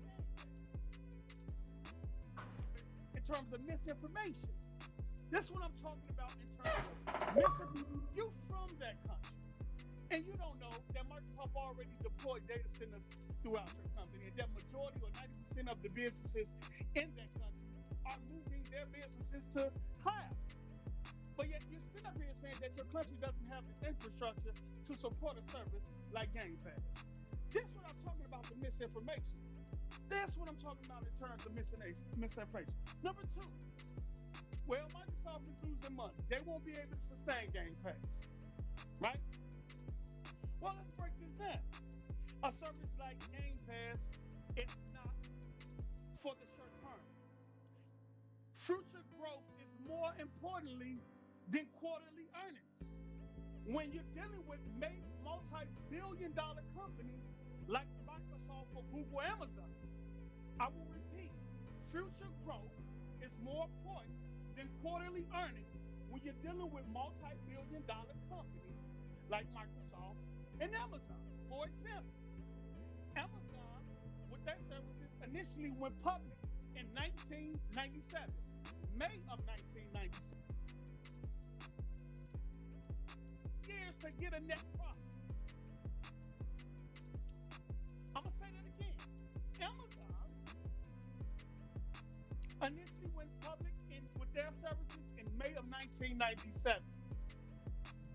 like in terms of misinformation. That's what I'm talking about in terms of misinformation. You from that country. And you don't know that Microsoft already deployed data centers throughout your company, and that majority or 90% of the businesses in that country are moving their businesses to cloud. But yet you're sitting up here saying that your country doesn't have the infrastructure to support a service like Gamepass. That's what I'm talking about, the misinformation. That's what I'm talking about in terms of misinformation. Number two, well, Microsoft is losing money. They won't be able to sustain Gamepass, right? Well, let's break this down. A service like Gamepass, it's not for the short term. Future growth is more importantly than quarterly earnings. When you're dealing with multi-billion-dollar companies like Microsoft or Google, Amazon, I will repeat, future growth is more important than quarterly earnings when you're dealing with multi-billion-dollar companies like Microsoft and Amazon. For example, Amazon, with their services, initially went public in 1997, May of 1997. Years to get a net profit. I'm going to say that again. Amazon initially went public with their services in May of 1997.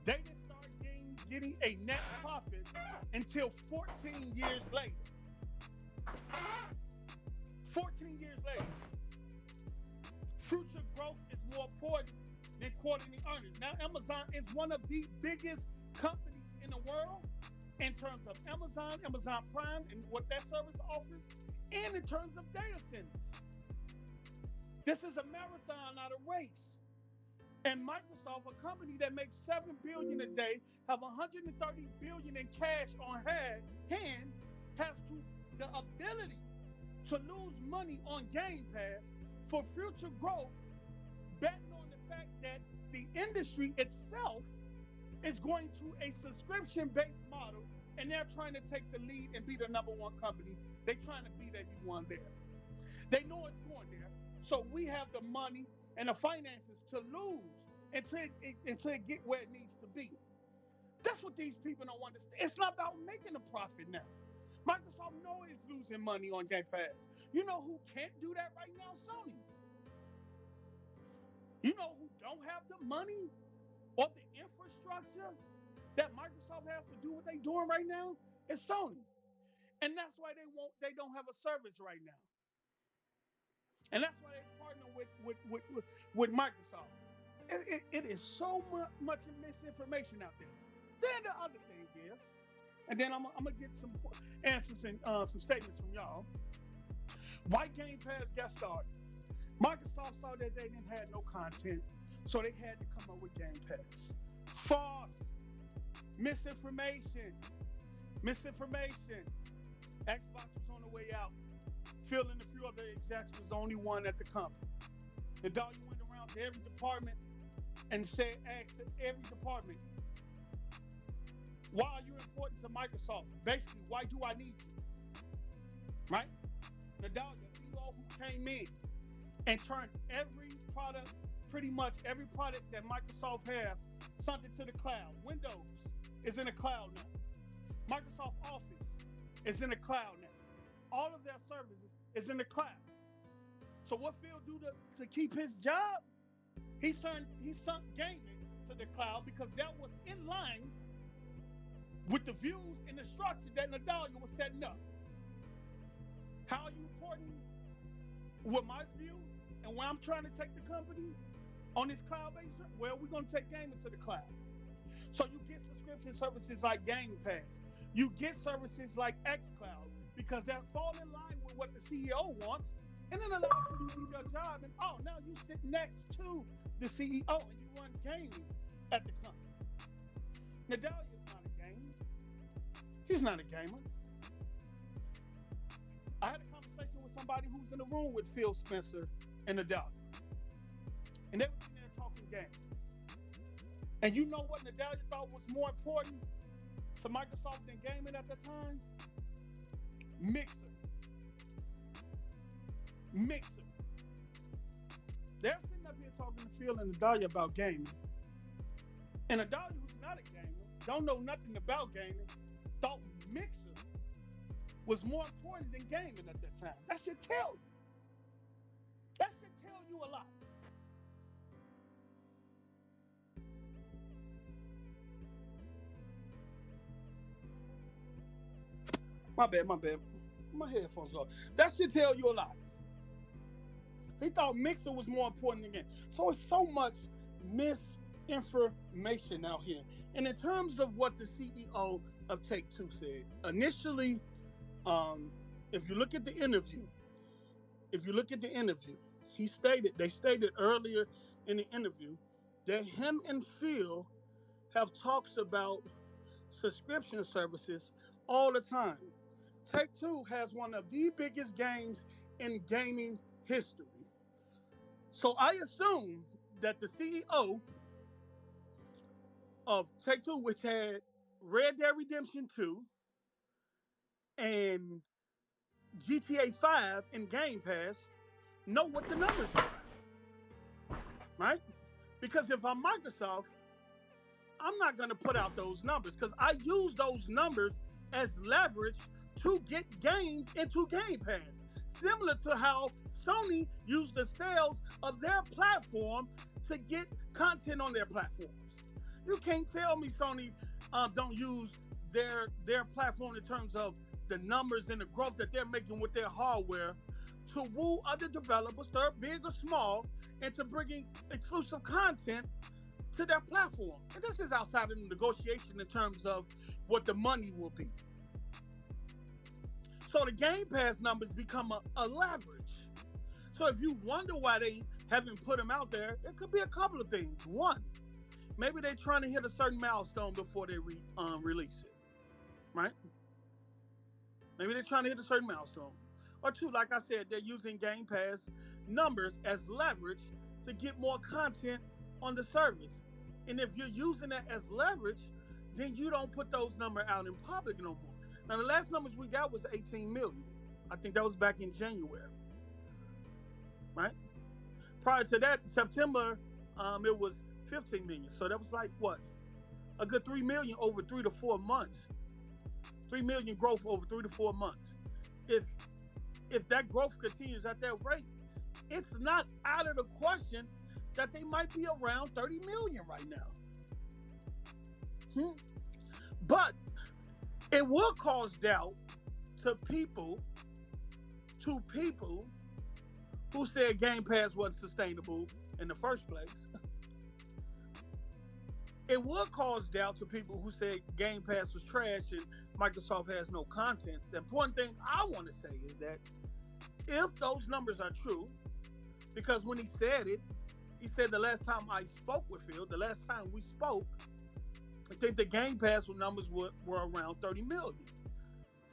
They didn't start getting a net profit until 14 years later. 14 years later. Future growth is more important than quarterly earnings. Now, Amazon is one of the biggest companies in the world in terms of Amazon Prime, and what that service offers, and in terms of data centers. This is a marathon, not a race. And Microsoft, a company that makes $7 billion a day, have $130 billion in cash on hand, has the ability to lose money on Game Pass for future growth, betting on the fact that the industry itself is going to a subscription-based model, and they're trying to take the lead and be the number one company. They're trying to beat everyone there. They know it's going there. So we have the money and the finances to lose until it get where it needs to be. That's what these people don't understand. It's not about making a profit now. Microsoft knows it's losing money on Game Pass. You know who can't do that right now? Sony. You know who don't have the money or the infrastructure that Microsoft has to do what they're doing right now? It's Sony. And that's why they don't have a service right now. And that's why they partner with Microsoft. It is so much misinformation out there. Then the other thing is, and then I'm gonna get some answers and some statements from y'all. Why Game Pass got started? Microsoft saw that they didn't have no content, so they had to come up with Game Pass. False. Misinformation. Xbox was on the way out. Phil and a few other execs was the only one at the company. The dog went around to every department and asked every department, why are you important to Microsoft? Basically, why do I need you? Right? Nadal, the CEO who came in and turned pretty much every product that Microsoft has, something to the cloud. Windows is in the cloud now. Microsoft Office is in the cloud now. All of their services is in the cloud. So what Phil do to keep his job? He sunk gaming to the cloud because that was in line with the views and the structure that Nadalia was setting up. How are you important with my view and where I'm trying to take the company on this cloud-based? Well, we're going to take gaming to the cloud. So you get subscription services like Game Pass. You get services like xCloud because that fall in line with what the CEO wants, and then allows you to keep your job. And now you sit next to the CEO and you run gaming at the company. Nadalia is not a gamer. He's not a gamer. I had a conversation with somebody who's in the room with Phil Spencer and Nadalia, and they were sitting there talking game. And you know what Nadalia thought was more important to Microsoft than gaming at the time? Mixer. Mixer. They're sitting up here talking to Phil and Adalia about gaming. And Adalia, who's not a gamer, don't know nothing about gaming, thought Mixer was more important than gaming at that time. That should tell you. That should tell you a lot. My bad. My headphones off. That should tell you a lot. He thought Mixer was more important than game. So it's so much misinformation out here. And in terms of what the CEO of Take-Two said, initially, if you look at the interview, they stated earlier in the interview that him and Phil have talks about subscription services all the time. Take-Two has one of the biggest games in gaming history. So I assume that the CEO of Take-Two, which had Red Dead Redemption 2 and GTA 5 in Gamepass, know what the numbers are, right? Because if I'm Microsoft, I'm not going to put out those numbers because I use those numbers as leverage to get games into Game Pass. Similar to how Sony used the sales of their platform to get content on their platforms. You can't tell me Sony don't use their platform in terms of the numbers and the growth that they're making with their hardware to woo other developers, big or small, into bringing exclusive content to their platform. And this is outside of the negotiation in terms of what the money will be. So the Game Pass numbers become a leverage. So if you wonder why they haven't put them out there, it could be a couple of things. One, maybe they're trying to hit a certain milestone before they release it, right? Maybe they're trying to hit a certain milestone. Or two, like I said, they're using Game Pass numbers as leverage to get more content on the service. And if you're using that as leverage, then you don't put those numbers out in public no more. Now, the last numbers we got was 18 million. I think that was back in January, right? Prior to that, September, it was 15 million. So that was like, what? A good 3 million over 3 to 4 months. 3 million growth over 3 to 4 months. If that growth continues at that rate, it's not out of the question that they might be around 30 million right now. But it will cause doubt to people who said Game Pass wasn't sustainable in the first place. It will cause doubt to people who said Game Pass was trash and Microsoft has no content. The important thing I want to say is that if those numbers are true, because when he said it, he said the last time I spoke with Phil, the last time we spoke, I think the Game Pass numbers were around 30 million.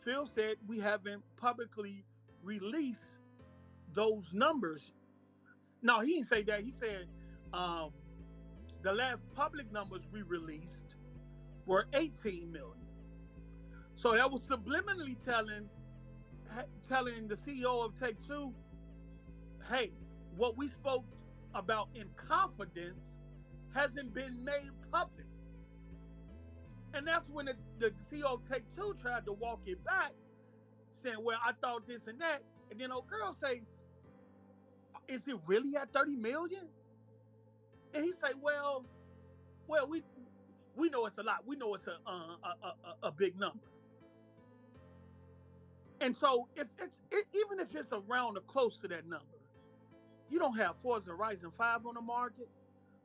Phil said we haven't publicly released those numbers. No, he didn't say that. He said the last public numbers we released were 18 million. So that was subliminally telling the CEO of Take-Two, hey, what we spoke about in confidence hasn't been made public. And that's when the CEO of Take-Two tried to walk it back, saying, well, I thought this and that. And then old girl say, is it really at 30 million? And he say, well, we know it's a lot. We know it's a big number. And so even if it's around or close to that number, you don't have Forza Horizon 5 on the market.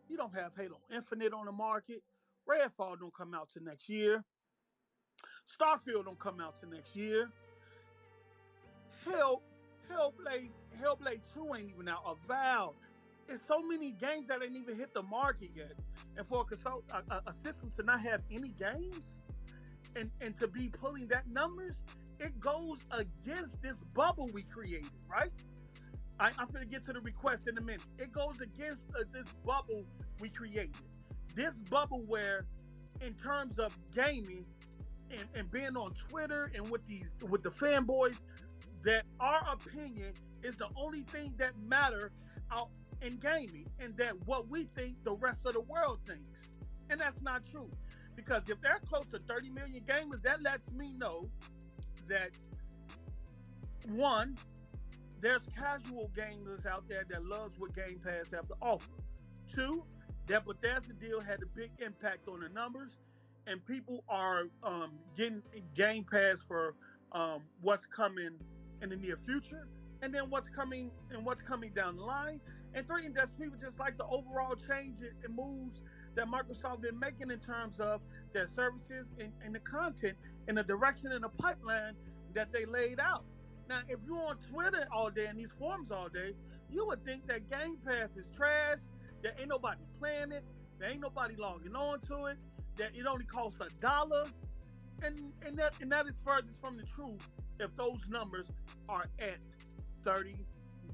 You don't have Halo Infinite on the market. Redfall don't come out till next year. Starfield don't come out till next year. Hellblade 2 ain't even out. Avowed. It's so many games that ain't even hit the market yet. And for a system to not have any games and to be pulling that numbers, it goes against this bubble we created, right? I'm going to get to the request in a minute. It goes against this bubble we created. This bubble where, in terms of gaming and being on Twitter and with the fanboys, that our opinion is the only thing that matter out in gaming, and that what we think the rest of the world thinks. And that's not true. Because if they're close to 30 million gamers, that lets me know that one, there's casual gamers out there that loves what Game Pass have to offer. Two, that Bethesda deal had a big impact on the numbers, and people are getting Game Pass for what's coming in the near future, and then what's coming down the line. And three, and that's people just like the overall change and moves that Microsoft been making in terms of their services and the content and the direction and the pipeline that they laid out. Now, if you're on Twitter all day and these forums all day, you would think that Game Pass is trash, that ain't nobody playing it, there ain't nobody logging on to it, that it only costs $1, and that is furthest from the truth if those numbers are at 30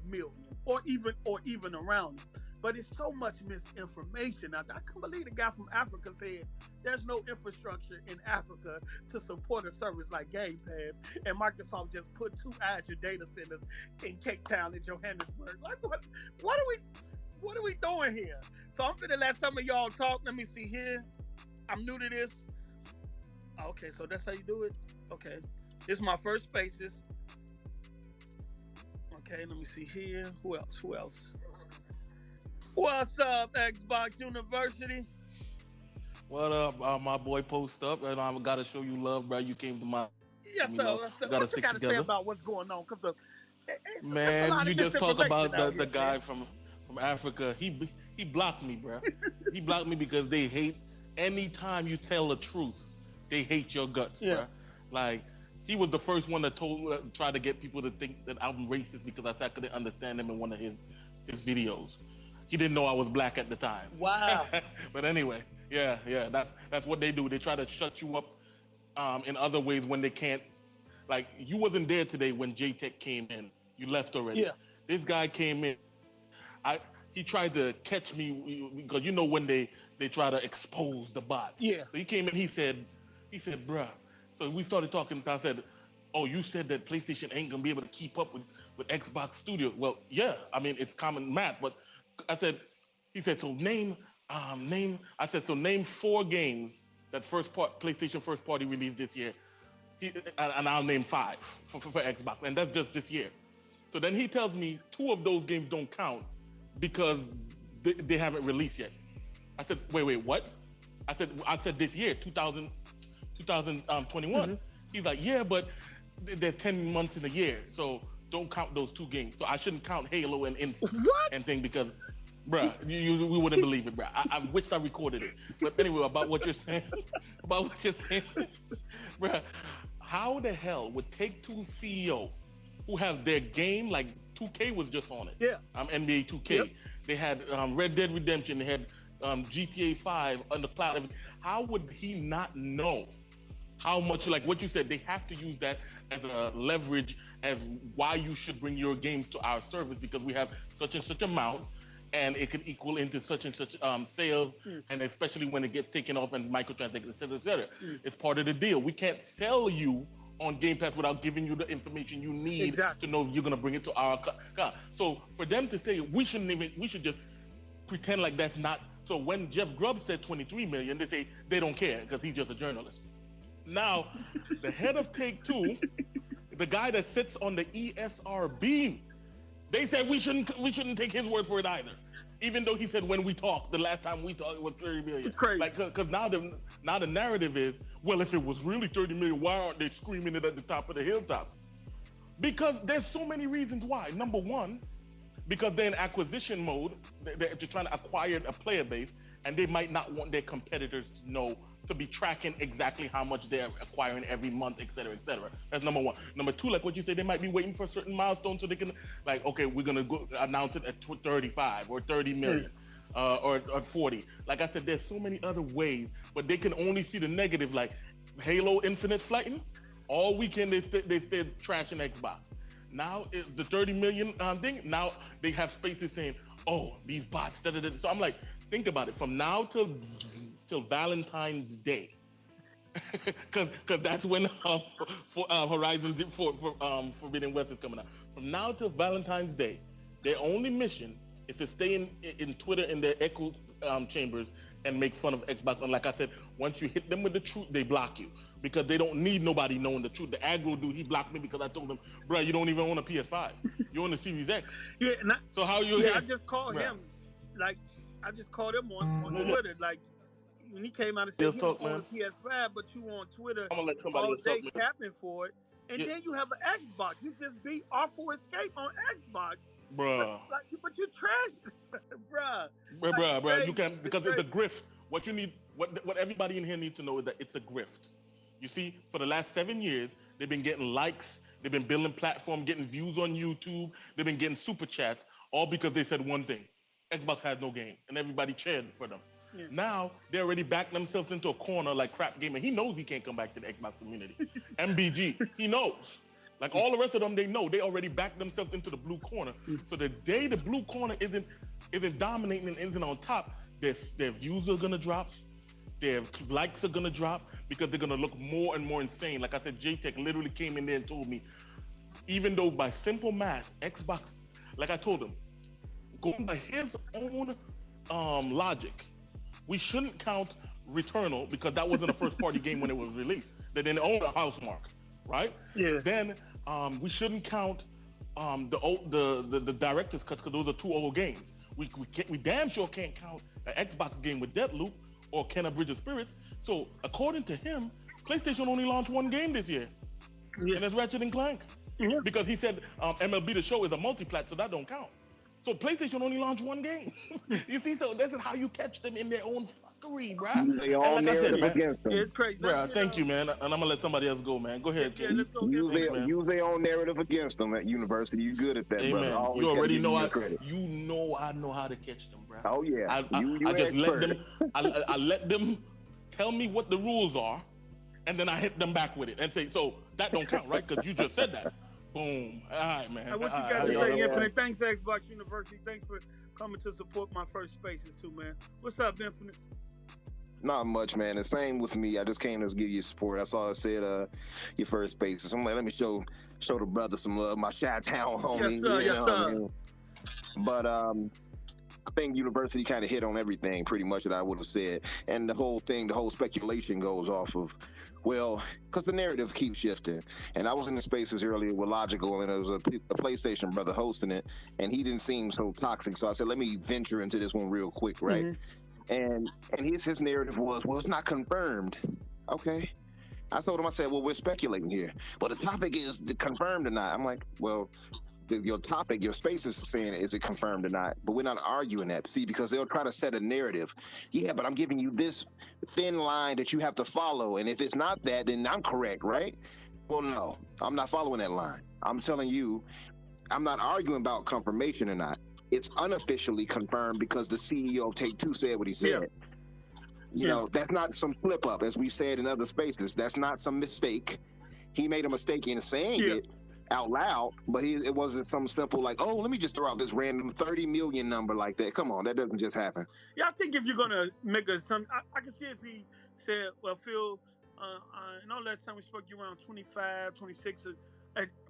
million or even around it. But it's so much misinformation out there. I can't believe the guy from Africa said there's no infrastructure in Africa to support a service like Game Pass, and Microsoft just put 2 Azure data centers in Cape Town and Johannesburg. Like what are we doing here? So I'm finna let some of y'all talk. Let me see here. I'm new to this. Okay, so that's how you do it? Okay. This is my first Spaces. Okay, let me see here. Who else? What's up, Xbox University? What up, my boy? Post up, and I gotta show you love, bro. You came to my, Yes, you know, sir. we gotta What you stick got to say together. about what's going on? Because it's a Man, lot you of just talk misinformation about out the here, guy man. from Africa. He blocked me, bro. He blocked me because they hate anytime you tell the truth. They hate your guts, Yeah. bro. Like he was the first one that try to get people to think that I'm racist because I said I couldn't understand him in one of his videos. He didn't know I was black at the time. Wow. But anyway, yeah, that's what they do. They try to shut you up in other ways when they can't. Like you wasn't there today when JTech came in. You left already. Yeah. This guy came in. I he tried to catch me because you know when they try to expose the bots. Yeah. So he came in. He said, bruh. So we started talking. So I said, oh, you said that PlayStation ain't gonna be able to keep up with Xbox Studio. Well, yeah. I mean, it's common math. But I said, he said, so name. I said, so name 4 games that PlayStation first party released this year. And I'll name 5 for Xbox, and that's just this year. So then he tells me 2 of those games don't count because they haven't released yet. I said, wait, what? I said this year, 2021. Mm-hmm. He's like, yeah, but there's 10 months in a year, so don't count those 2 games. So I shouldn't count Halo and Infinite What? and thing because, bruh, we wouldn't believe it, bruh. I wished I recorded it. But anyway, about what you're saying, bruh, how the hell would Take-Two CEO, who have their game, like 2K was just on it. Yeah. NBA 2K. Yep. They had Red Dead Redemption. They had GTA 5 on the cloud. How would he not know how much, like what you said, they have to use that as a leverage as why you should bring your games to our service because we have such and such amount and it can equal into such and such sales, and especially when it gets taken off and microtransactions, et cetera, et cetera. It's part of the deal. We can't sell you on Game Pass without giving you the information you need to know if you're gonna bring it to our car. So for them to say we should just pretend like that's not. So when Jeff Grubb said 23 million, they say they don't care because he's just a journalist. Now, the head of Take-Two, the guy that sits on the ESRB, they said we shouldn't take his word for it either. Even though he said when we talked, the last time we talked, it was 30 million. Crazy. Like, because now the narrative is, well, if it was really 30 million, why aren't they screaming it at the top of the hilltops? Because there's so many reasons why. Number one, because they're in acquisition mode, they're trying to acquire a player base, and they might not want their competitors to know, to be tracking exactly how much they're acquiring every month, et cetera, et cetera. That's number one. Number two, like what you said, they might be waiting for a certain milestone so they can, like, okay, we're gonna go announce it at 35 or 30 million. Or 40. Like I said, there's so many other ways, but they can only see the negative, like Halo Infinite flighting. All weekend they said trashing Xbox. Now the 30 million thing. Now they have spaces saying, "Oh, these bots." So I'm like, think about it. From now till Valentine's Day, Because that's when for Forbidden West is coming out. From now till Valentine's Day, their only mission is to stay in Twitter in their echo chambers and make fun of Xbox. And like I said, once you hit them with the truth, they block you because they don't need nobody knowing the truth. The aggro dude, he blocked me because I told him, bro, you don't even own a PS5. You own a Series X. Yeah, so how you? Yeah, I just called him. Like, I just called him on Twitter. Like, when he came out and said he don't own a PS5, but you on Twitter all day capping for it. And then you have an Xbox. You just beat Awful Escape on Xbox. Bruh. But you trash, bruh. Bruh. You can, because it's a grift. What you need, what everybody in here needs to know is that it's a grift. You see, for the last 7 years, they've been getting likes, they've been building platform, getting views on YouTube, they've been getting super chats, all because they said one thing: Xbox has no game, and everybody cheered for them. Yeah. Now they already backed themselves into a corner like Crap Gamer. He knows he can't come back to the Xbox community. MBG, he knows. Like all the rest of them, they know they already backed themselves into the blue corner. So the day the blue corner isn't dominating and isn't on top, their views are gonna drop, their likes are gonna drop because they're gonna look more and more insane. Like I said, J-Tech literally came in there and told me, even though by simple math, Xbox, like I told him, going by his own logic, we shouldn't count Returnal because that wasn't a first-party game when it was released. They didn't own a Housemarque, right? Yeah. Then we shouldn't count the director's cuts because those are 2 old games. We damn sure can't count an Xbox game with Deathloop or Kenna Bridge of Spirits. So according to him, PlayStation only launched 1 game this year, and it's Ratchet and Clank, because he said MLB The Show is a multi-plat, so that don't count. So PlayStation only launched 1 game. You see, so this is how you catch them in their own fuckery, bro. They all narrative against them. It's crazy. Bro, thank you, man. And I'm gonna let somebody else go, man. Go ahead, kid. Use their own narrative against them at university. You good at that, brother. Always you already know I know how to catch them, bro. Oh yeah. I just let them. I let them tell me what the rules are, and then I hit them back with it and say, so that don't count, right? Because you just said that. Boom. All right, man. And what you got to say, Infinite? Thanks, Xbox University. Thanks for coming to support my first spaces, too, man. What's up, Infinite? Not much, man. The same with me. I just came to give you support. I saw it said your first spaces. I'm like, let me show the brother some love. My Chi-Town homie. Yes, sir. I mean? But I think university kind of hit on everything pretty much that I would have said. And the whole speculation goes off of, well, because the narrative keeps shifting. And I was in the spaces earlier with Logical, and it was a PlayStation brother hosting it, and he didn't seem so toxic. So I said, let me venture into this one real quick, right? Mm-hmm. And his narrative was, well, it's not confirmed. Okay. I told him, I said, well, we're speculating here. Well, the topic is confirmed or not. I'm like, well, your topic, your space is saying, is it confirmed or not? But we're not arguing that. See, because they'll try to set a narrative. Yeah, but I'm giving you this thin line that you have to follow. And if it's not that, then I'm correct, right? Well, no, I'm not following that line. I'm telling you, I'm not arguing about confirmation or not. It's unofficially confirmed because the CEO of Take-Two said what he said. Yeah. You know, that's not some slip up, as we said in other spaces. That's not some mistake. He made a mistake in saying it out loud, but it wasn't some simple like, oh, let me just throw out this random 30 million number like that. Come on, that doesn't just happen. Yeah, I think if you're gonna make I can see if he said, well, Phil, I know last time we spoke you around 25, 26,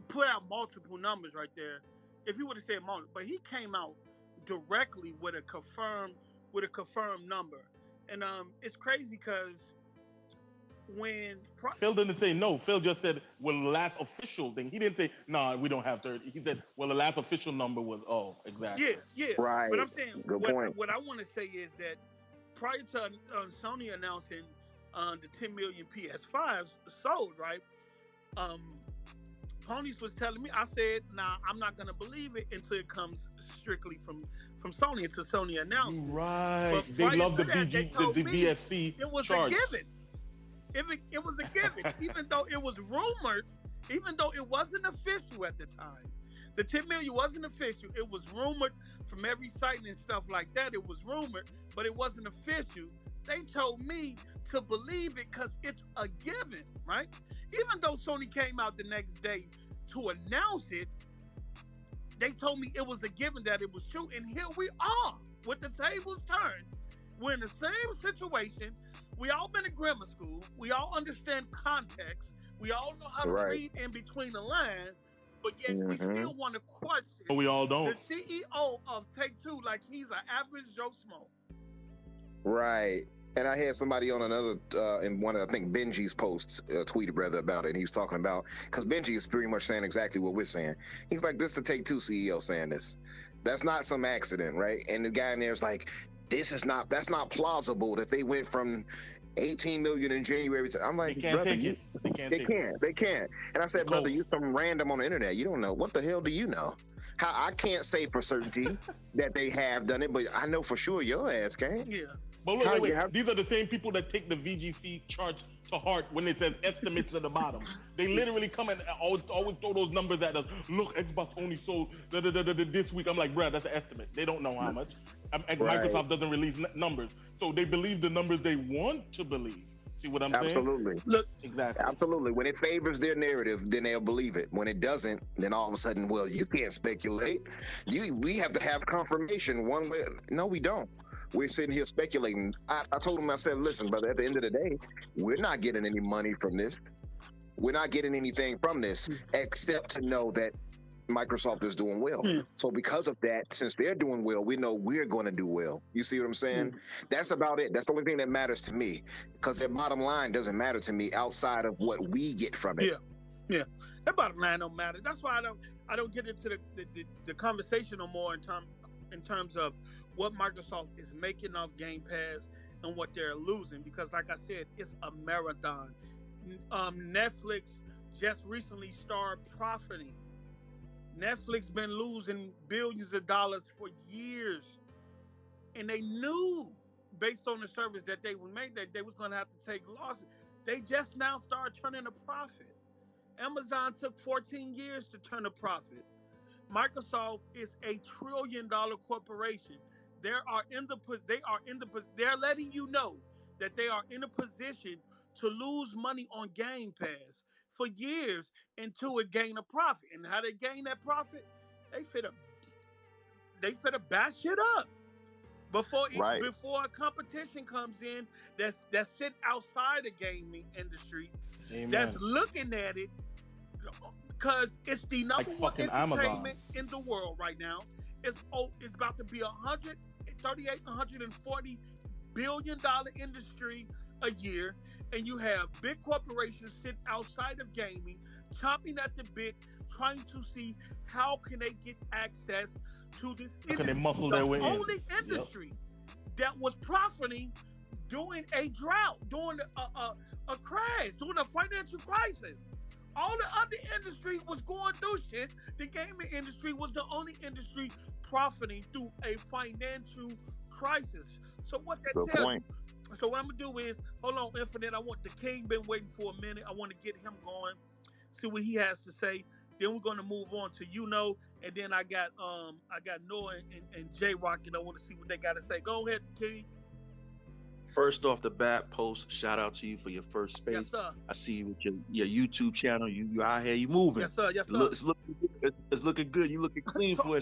put out multiple numbers right there. If he would have said multiple, but he came out directly with a confirmed number, and it's crazy because when Phil didn't say no. Phil just said, well, the last official thing. He didn't say, no, we don't have 30. He said, well, the last official number was, exactly. Yeah. Right. But I'm saying, what I want to say is that prior to Sony announcing the 10 million PS5s sold, right? Ponies was telling me, I said, nah, I'm not going to believe it until it comes strictly from Sony, until Sony announces it. Right. They love the VSC It was charge. a given. It was a given, even though it was rumored, even though it wasn't official at the time. The 10 million wasn't official. It was rumored from every site and stuff like that. It was rumored, but it wasn't official. They told me to believe it because it's a given, right? Even though Sony came out the next day to announce it, they told me it was a given that it was true. And here we are with the tables turned. We're in the same situation We all been in grammar school. We all understand context. We all know how to Right. read in between the lines, but yet we Mhm. still want to question We all the don't. CEO of Take-Two like he's an average Joe Schmo. Right. And I had somebody on another, in one of, I think, Benji's posts, tweeted rather about it. And he was talking about, because Benji is pretty much saying exactly what we're saying. He's like, this is the Take-Two CEO saying this. That's not some accident, right? And the guy in there is like, that's not plausible that they went from 18 million in January to, I'm They like, can't brother, take it. They can't take it. they can't. And I said, It's brother, cold. you're some random on the internet. You don't know. What the hell do you know? How I can't say for certainty that they have done it, but I know for sure your ass can. Yeah. But look, How- wait. how- These are the same people that take the VGC charts to heart when it says estimates at the bottom. They literally come and always throw those numbers at us. Look, Xbox only sold this week. I'm like, bruh, that's an estimate. They don't know how much. Microsoft doesn't release numbers. So they believe the numbers they want to believe. See what I'm saying? Absolutely. Look, Exactly. Absolutely. When it favors their narrative, then they'll believe it. When it doesn't, then all of a sudden, well, you can't speculate. We have to have confirmation one way. No, we don't. We're sitting here speculating. I told him, I said, listen, brother, at the end of the day, we're not getting any money from this. We're not getting anything from this except to know that Microsoft is doing well. So because of that, since they're doing well, we know we're going to do well. You see what I'm saying? That's about it. That's the only thing that matters to me, because their bottom line doesn't matter to me outside of what we get from it. Yeah. That bottom line don't matter. That's why I don't get into the conversation no more in terms of what Microsoft is making off Game Pass and what they're losing, because like I said, it's a marathon. Netflix just recently started profiting. Netflix been losing billions of dollars for years, and they knew based on the service that they would make that they was going to have to take losses. They just now started turning a profit. Amazon took 14 years to turn a profit. Microsoft is $1 trillion corporation. They're letting you know that they are in a position to lose money on Game Pass for years until it gain a profit. And how they gain that profit? They finna bash it up before a competition comes in that's sit outside the gaming industry. Amen. That's looking at it, because it's the number one entertainment in the world right now. It's about to be $140 billion industry a year, and you have big corporations sitting outside of gaming, chomping at the bit, trying to see how can they get access to this industry. Can they muscle their way in? The only industry that was profiting during a drought, during a crash, during a financial crisis. All the other industry was going through shit. The gaming industry was the only industry profiting through a financial crisis. So what that tells you. So what I'm gonna do is, hold on, Infinite. I want the King been waiting for a minute. I want to get him going, see what he has to say. Then we're gonna move on to and then I got Noah and J Rock, and I want to see what they got to say. Go ahead, King. First off the bat, Post, shout out to you for your first space. Yes, sir. I see you with your YouTube channel. You out here, you moving. Yes, sir. Yes, sir. It's looking good. You looking clean for a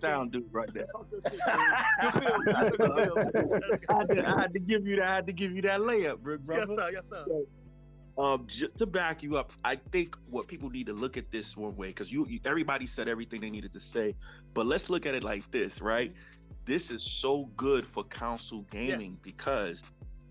down dude right there. Talk your shit, King. I had to give you that layup, brother. Yes, sir. Just to back you up, I think what people need to look at this one way, because everybody said everything they needed to say, but let's look at it like this, right? This is so good for console gaming because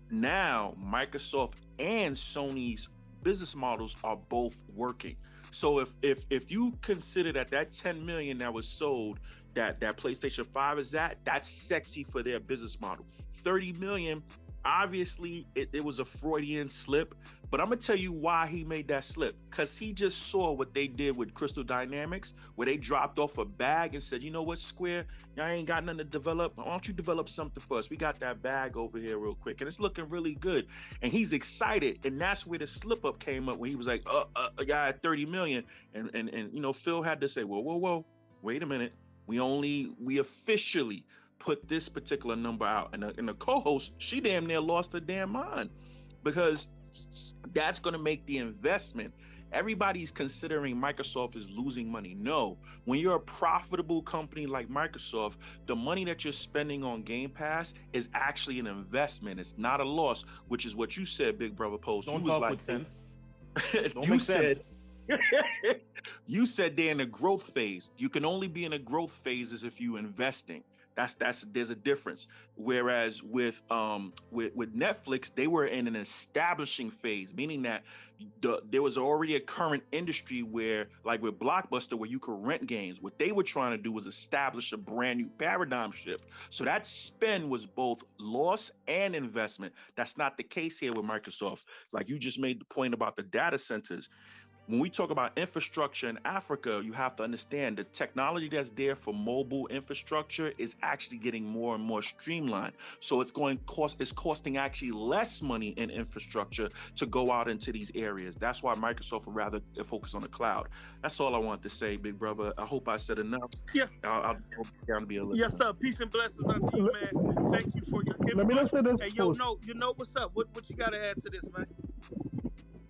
now Microsoft and Sony's business models are both working. So if you consider that 10 million that was sold, that PlayStation 5 is that's sexy for their business model. 30 million, obviously it was a Freudian slip, but I'm gonna tell you why he made that slip. Because he just saw what they did with Crystal Dynamics, where they dropped off a bag and said, you know what, Square, y'all ain't got nothing to develop. Why don't you develop something for us? We got that bag over here real quick, and it's looking really good. And he's excited, and that's where the slip up came up, when he was like, yeah, at 30 million. And Phil had to say, whoa, wait a minute. We officially put this particular number out. And the co-host, she damn near lost her damn mind, because that's going to make the investment Everybody's considering Microsoft is losing money. No, when you're a profitable company like Microsoft, the money that you're spending on Game Pass is actually an investment. It's not a loss, which is what you said, Big Brother Post. Don't You was talk like, with sense. Don't you make said, sense. you said they're in a growth phase. You can only be in a growth phase as if you're investing. That's there's a difference. Whereas with Netflix, they were in an establishing phase, meaning that there was already a current industry where, like with Blockbuster, where you could rent games. What they were trying to do was establish a brand new paradigm shift. So that spend was both loss and investment. That's not the case here with Microsoft. Like you just made the point about the data centers. When we talk about infrastructure in Africa, you have to understand the technology that's there for mobile infrastructure is actually getting more and more streamlined. So it's costing actually less money in infrastructure to go out into these areas. That's why Microsoft would rather focus on the cloud. That's all I wanted to say, Big Brother. I hope I said enough. Yes. I'll down to be a listener. Yes, sir. Peace and blessings unto you, man. Thank you for your input. Let me just say this. Hey, you know what's up? What you got to add to this, man?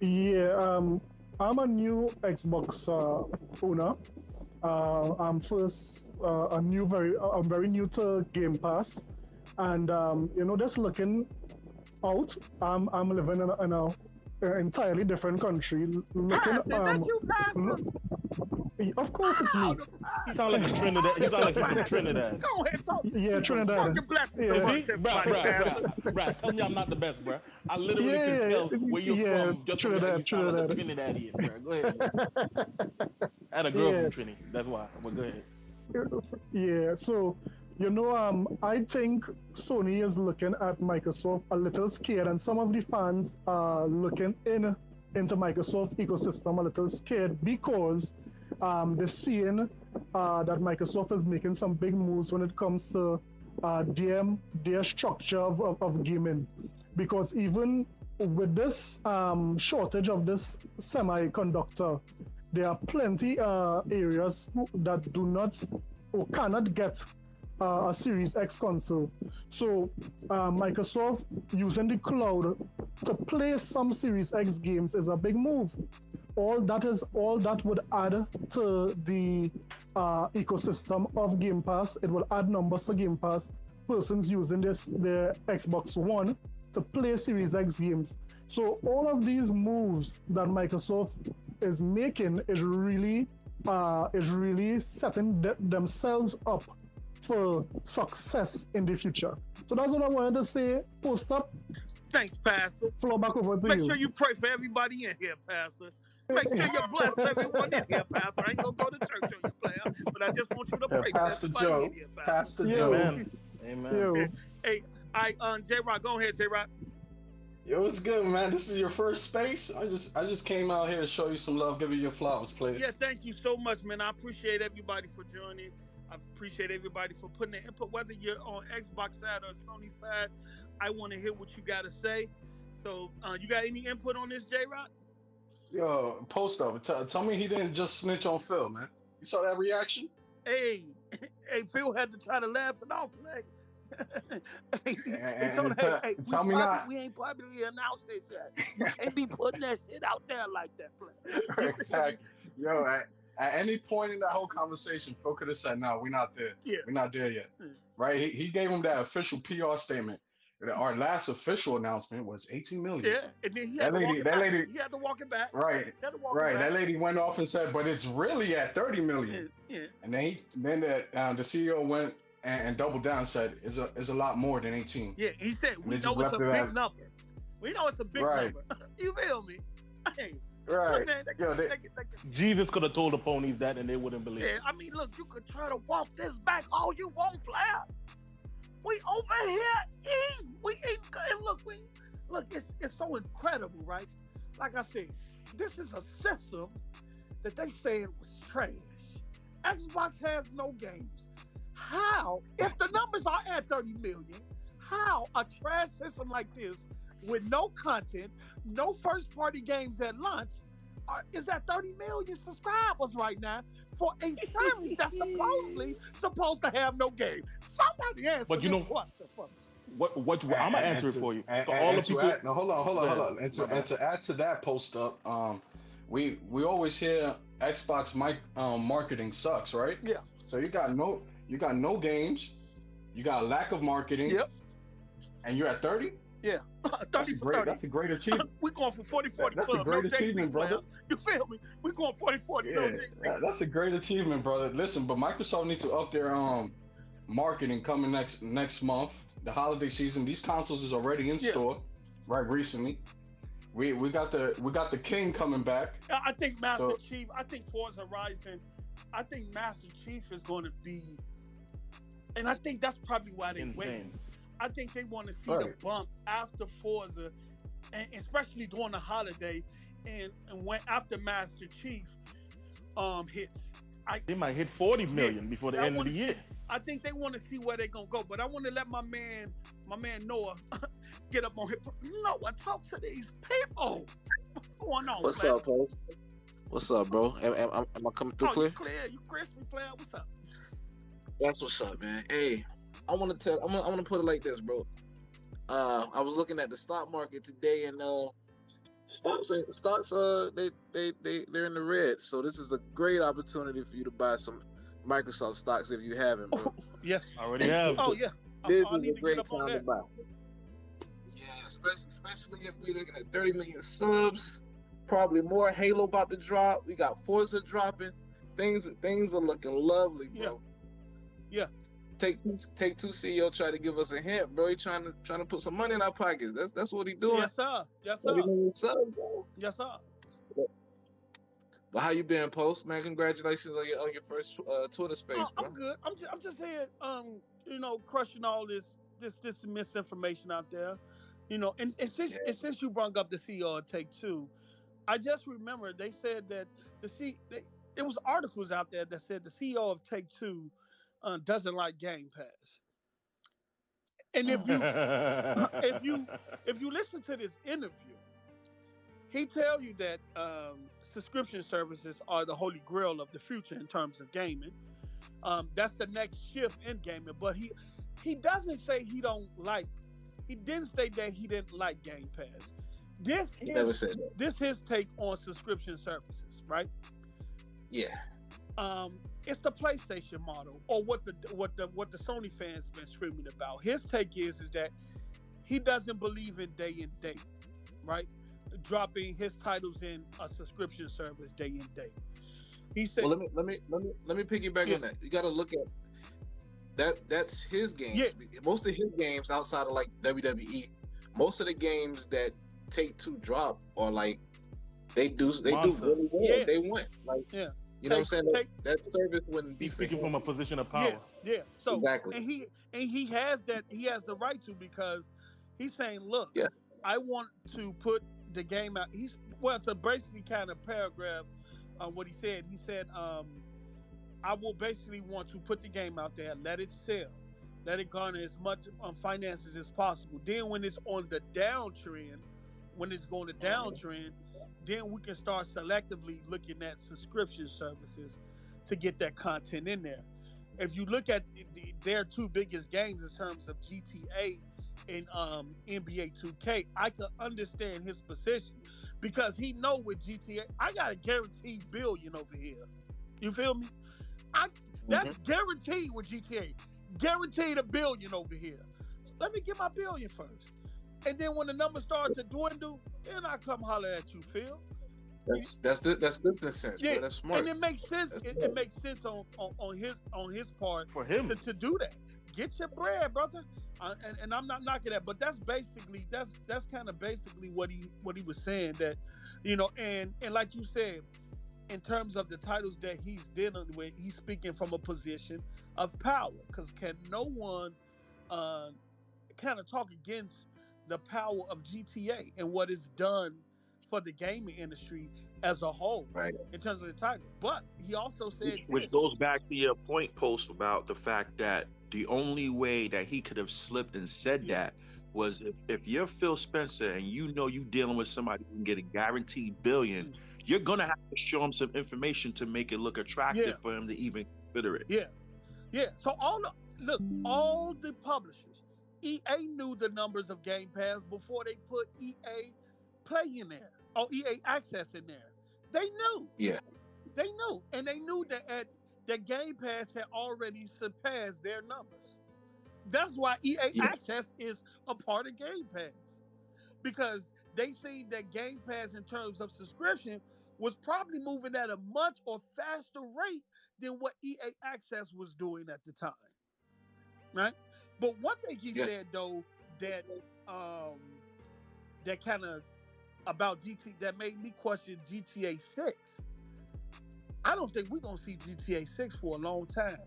Yeah, I'm a new Xbox owner. I'm very new to Game Pass, and just looking out. I'm living in a entirely different country. Looking, that you, Pastor? Of course, it's me. You sound like you're Trinidad. You sound like you're from Trinidad. Go ahead, talk. Yeah, Trinidad. Fucking blessings Yeah. amongst everybody, Pastor. Bruh, tell me I'm not the best, bruh. I literally can tell where you're from just from you sound like a Trinidadian, bruh. Go ahead, man. I had a girl from Trinity. That's why. But go ahead. Yeah, so I think Sony is looking at Microsoft a little scared, and some of the fans are looking into Microsoft ecosystem a little scared because they're seeing that Microsoft is making some big moves when it comes to their structure of gaming. Because even with this shortage of this semiconductor, there are plenty areas that do not or cannot get a Series X console. So Microsoft using the cloud to play some Series X games is a big move. All that would add to the ecosystem of Game Pass. It will add numbers to Game Pass. Persons using their Xbox One to play Series X games. So all of these moves that Microsoft is making is really setting themselves up for success in the future. So that's what I wanted to say. Post up. Thanks, Pastor. Flow back over to you. Make sure you pray for everybody in here, Pastor. Make sure you bless everyone in here, Pastor. I ain't gonna go to church on you, player, but I just want you to pray for Pastor everybody Joe. in here, Pastor Yeah. Joe. Amen. Amen. Hey, J-Rock, go ahead, J-Rock. Yo, it's good, man. This is your first space. I just came out here to show you some love, give you your flowers, player. Yeah, thank you so much, man. I appreciate everybody for joining. I appreciate everybody for putting their input, whether you're on Xbox side or Sony side. I want to hear what you got to say. So, you got any input on this, J-Rock? Yo, post up. Tell me he didn't just snitch on Phil, man. You saw that reaction? Hey, Phil had to try to laugh it off today. Tell me not. We ain't publicly announced this yet. You can't be putting that shit out there like that, player. Exactly. Yo, at any point in that whole conversation, Phil could have said, "No, we're not there. Yeah. We're not there yet." Right? He gave him that official PR statement. Our last official announcement was 18 million. Yeah, and then he had to walk it back. Right. That lady went off and said, "But it's really at 30 million." Yeah. And then the CEO went and doubled down and said, "Is a lot more than 18." Yeah, he said, "We know it's a big number. We know it's a big number." You feel me? Hey. Right. Jesus could have told the ponies that and they wouldn't believe it. Yeah, I mean, look, you could try to walk this back all you want, player. We over here eating. We eat and look, it's so incredible, right? Like I said, this is a system that they said was trash. Xbox has no games. How, if the numbers are at 30 million, how a trash system like this with no content, no first-party games at launch, is at 30 million subscribers right now for a service that's supposedly supposed to have no game? Somebody answer. But you know what? I'm gonna answer it for you. Hold on. And to add to that post up, we always hear Xbox marketing sucks, right? Yeah. So you got no games, you got a lack of marketing, Yep. and you're at 30. Yeah. That's 30 a for great 30. that's a great achievement. We going for 40-40 That's a club. No great JC achievement, player. brother. You feel me? We going 40-40. No Yeah, JC. that's a great achievement, brother. Listen, but Microsoft needs to up their marketing coming next month, the holiday season. These consoles is already in Yeah. store, right? Recently, we got the King coming back. I think Master Chief. I think Forza Horizon. I think Master Chief is going to be, and I think that's probably why they wait. I think they want to see the bump after Forza, and especially during the holiday, and when after Master Chief hits. They might hit 40 million before the end of the year. I think they want to see where they're gonna go, but I want to let my man Noah get up on his. Noah, talk to these people. What's going on? What's man? up, Post? What's up, bro? Am I coming through clear? You clear? You crispy, player? What's up? That's what's up, man. Hey, I'm gonna put it like this, bro. I was looking at the stock market today, and stocks they're in the red. So this is a great opportunity for you to buy some Microsoft stocks if you haven't, bro. Yes, I already have. Oh yeah, This I is need a to great get up on time to that. buy. Yeah, especially if we're looking at 30 million subs, probably more. Halo about to drop. We got Forza dropping. Things are looking lovely, bro. Yeah. Take two CEO try to give us a hint, bro. He trying to put some money in our pockets. That's what he doing. Yes, sir. Yes, sir. 30 million subs, bro. Yes, sir. But how you been, Post? Man, congratulations on your first Twitter space, bro. I'm good. I'm just saying, crushing all this misinformation out there, and since you brought up the CEO of Take-Two, I just remember they said that there was articles out there that said the CEO of Take-Two doesn't like Game Pass. And if you listen to this interview, he tells you that subscription services are the holy grail of the future in terms of gaming. That's the next shift in gaming. But he doesn't say he don't like. He didn't state that he didn't like Game Pass. This his take on subscription services, right? Yeah. It's the PlayStation model, or what the Sony fans been screaming about. His take is that he doesn't believe in day and date, right? Dropping his titles in a subscription service day and date. He said, "Well, let me piggyback on that. You got to look at that. That's his games. Yeah. Most of his games outside of like WWE, most of the games that Take-Two drop are like they do really well. Yeah. They win. Like, yeah. You know what I'm saying? That service wouldn't be He's speaking from a position of power. Yeah. So exactly. And he has that. He has the right to, because he's saying, look, I want to put the game out. To basically kind of paragraph what he said. He said, I will basically want to put the game out there, let it sell, let it garner as much finances as possible. Then when it's on the downtrend, when it's going to downtrend, then we can start selectively looking at subscription services to get that content in there. If you look at their two biggest games in terms of GTA and NBA 2K, I could understand his position, because he know with GTA, I got a guaranteed billion over here. You feel me? That's guaranteed with GTA. Guaranteed $1 billion over here. So let me get my billion first. And then when the numbers start to dwindle, then I come holler at you, Phil. That's business sense. Yeah, bro. That's smart. And it makes sense. It makes sense on his part for him to do that. Get your bread, brother. And I'm not knocking that, but that's kind of basically what he was saying, that and like you said, in terms of the titles that he's dealing with, he's speaking from a position of power, because can no one kind of talk against the power of GTA and what it's done for the gaming industry as a whole, right, in terms of the title. But he also said which goes back to your point, Post, about the fact that the only way that he could have slipped and said that was if you're Phil Spencer and you know you're dealing with somebody who can get a guaranteed billion, you're gonna have to show him some information to make it look attractive for him to even consider it. Yeah. So all the publishers, EA knew the numbers of Game Pass before they put EA Play in there, or EA Access in there. They knew. Yeah. They knew. And they knew that Game Pass had already surpassed their numbers. That's why EA Yeah. Access is a part of Game Pass. Because they see that Game Pass in terms of subscription was probably moving at a much or faster rate than what EA Access was doing at the time. Right? But one thing he Yeah. said though that that kind of about GT that made me question GTA 6. I don't think we're gonna see GTA 6 for a long time.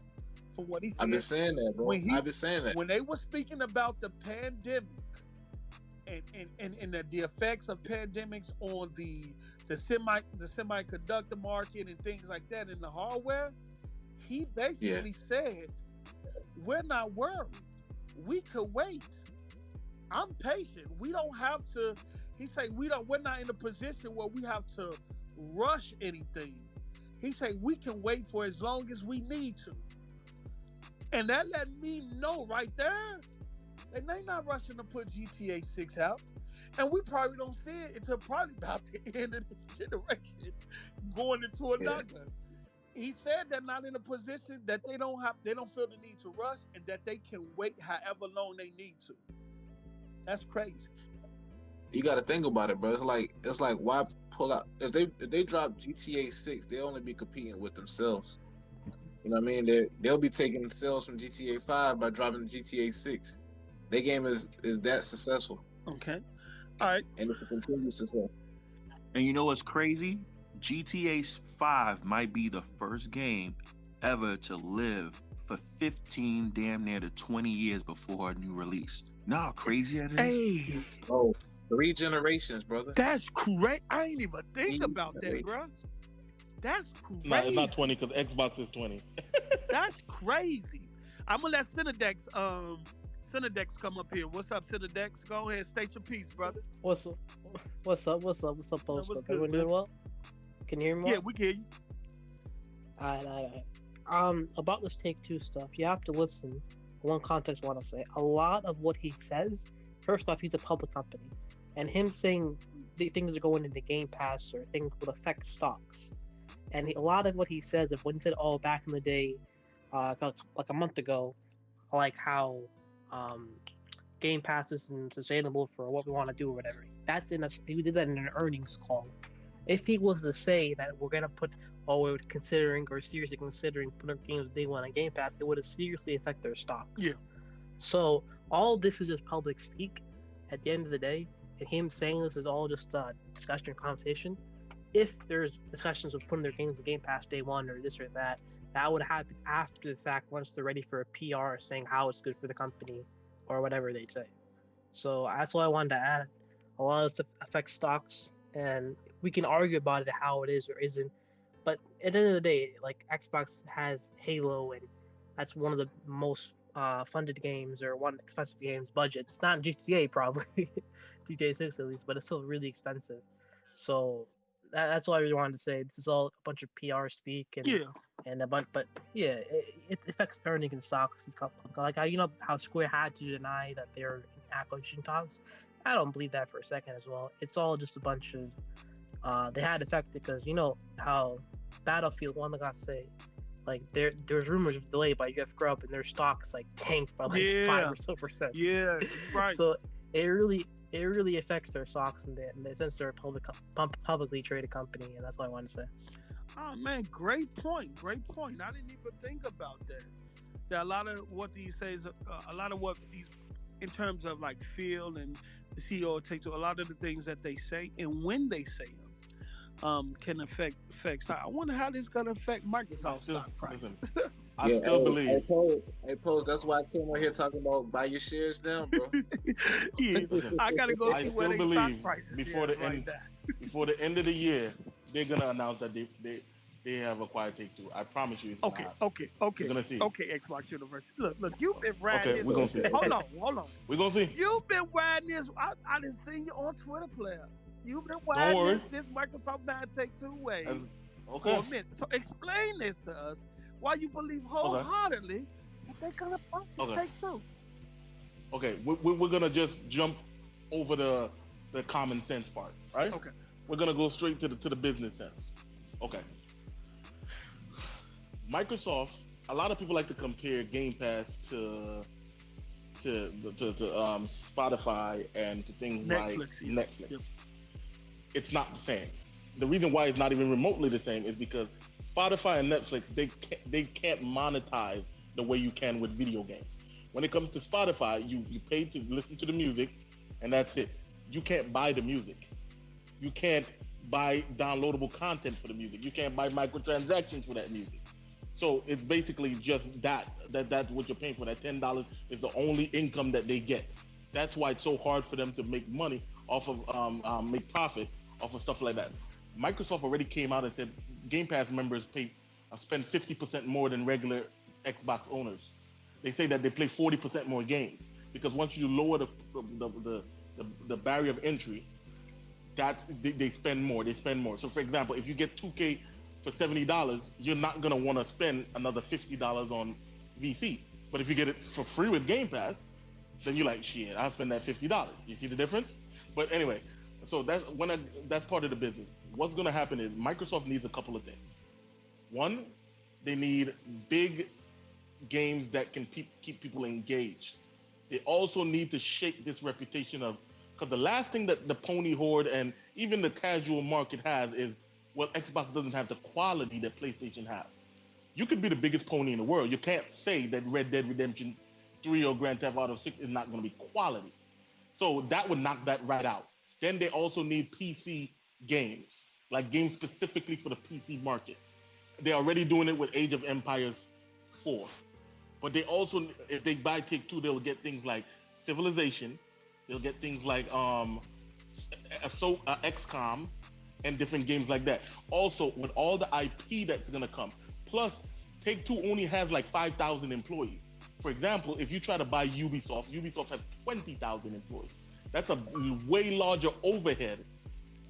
From what he said. I've been saying that, bro. I've been saying that. When they were speaking about the pandemic and the effects of pandemics on the semiconductor market and things like that in the hardware, he basically said, we're not worried. We could wait. I'm patient. We don't have to. He said we're not in a position where we have to rush anything. He said we can wait for as long as we need to. And that let me know right there that they're not rushing to put GTA 6 out. And we probably don't see it until probably about the end of this generation going into another. Yeah. He said they're not in a position that they don't feel the need to rush and that they can wait however long they need to. That's crazy. You got to think about it, bro. It's like why pull out if they drop GTA 6, they'll only be competing with themselves. You know what I mean? They'll be taking sales from GTA 5 by dropping GTA 6. Their game is that successful. Okay. All right. And it's a continued success. And you know what's crazy? GTA 5 might be the first game ever to live for 15 damn near to 20 years before a new release. You know how crazy that is? Hey. Oh, 3 generations, brother. That's correct. I ain't even think about that, bro. That's crazy. No, it's not 20 because Xbox is 20. That's crazy. I'm gonna let Cinedex come up here. What's up, Cinedex? Go ahead, state your piece, brother. What's up? Post up? Everyone doing well? Can you hear me? Yeah, we can hear you. Alright. About this Take-Two stuff, you have to listen. One context I want to say. A lot of what he says, first off, he's a public company. And him saying things are going into Game Pass or things would affect stocks. And a lot of what he says, if when he said, "Oh, back in the day, like a month ago, like how Game Pass isn't sustainable for what we want to do or whatever," he did that in an earnings call. If he was to say that we're gonna put, we're seriously considering putting games day one on Game Pass, it would have seriously affect their stocks. Yeah. So all this is just public speak. At the end of the day, and him saying this is all just discussion and conversation. If there's discussions of putting their games in Game Pass day one or this or that, that would happen after the fact once they're ready for a PR saying how it's good for the company or whatever they say. So that's what I wanted to add. A lot of stuff affects stocks, and we can argue about it how it is or isn't. But at the end of the day, like Xbox has Halo, and that's one of the most funded games or one expensive games budget. It's not GTA probably, GTA 6 at least, but it's still really expensive. So that's all I really wanted to say. This is all a bunch of PR speak and a bunch, but yeah, it affects earnings and stocks. Like how Square had to deny that they're in acquisition talks. I don't believe that for a second as well. It's all just a bunch of they had effect because you know how Battlefield, one thing I say, like there's rumors of delay by UF Grub and their stocks like tanked by like 5% or so. Yeah, right. So it really affects their stocks in the sense they're a publicly traded company, and that's what I wanted to say. Oh man, great point. I didn't even think about that. That a lot of what these says, a lot of what these, in terms of like Phil and the CEO of Take-Two, a lot of the things that they say and when they say them, can affect stock. I wonder how this is gonna affect Microsoft stock price. I still believe. Hey, Pose, that's why I came on here talking about buy your shares down, bro. Yeah, I gotta go see where they stock prices before the end. Before the end of the year, they're gonna announce that they have acquired Take-Two. I promise you. Okay. We're gonna see. Okay, Xbox University. Look, you've been riding this. We're gonna see. Hold on. We're gonna see. You've been riding this. I done seen you on Twitter, player. You've been riding this Microsoft now Take-Two way for a minute. So explain this to us. Why you believe wholeheartedly that they're gonna purchase Take-Two? Okay, we're gonna just jump over the common sense part, right? Okay. we're gonna go straight to the business sense. Okay. Microsoft. A lot of people like to compare Game Pass to Spotify and to things like Netflix. Yeah. Netflix. Yep. It's not the same. The reason why it's not even remotely the same is because Spotify and Netflix they can't monetize the way you can with video games. When it comes to Spotify, you pay to listen to the music, and that's it. You can't buy the music. You can't buy downloadable content for the music. You can't buy microtransactions for that music. So it's basically just that's what you're paying for. That $10 is the only income that they get. That's why it's so hard for them to make money off of make profit off of stuff like that. Microsoft already came out and said Game Pass members spend 50% more than regular Xbox owners. They say that they play 40% more games because once you lower the barrier of entry, they spend more. They spend more. So for example, if you get 2K for $70, you're not gonna want to spend another $50 on VC. But if you get it for free with Game Pass, then you're like, shit, I'll spend that $50. You see the difference? But anyway, so that's part of the business. What's gonna happen is Microsoft needs a couple of things. One, they need big games that can keep people engaged. They also need to shake this reputation of, because the last thing that the pony horde and even the casual market has is, well, Xbox doesn't have the quality that PlayStation has. You could be the biggest pony in the world. You can't say that Red Dead Redemption 3 or Grand Theft Auto 6 is not going to be quality. So that would knock that right out. Then they also need PC games, like games specifically for the PC market. They're already doing it with Age of Empires 4. But they also, if they buy Take-Two, they'll get things like Civilization. They'll get things like XCOM and different games like that. Also, with all the IP that's going to come. Plus, Take-Two only has like 5,000 employees. For example, if you try to buy Ubisoft has 20,000 employees. That's a way larger overhead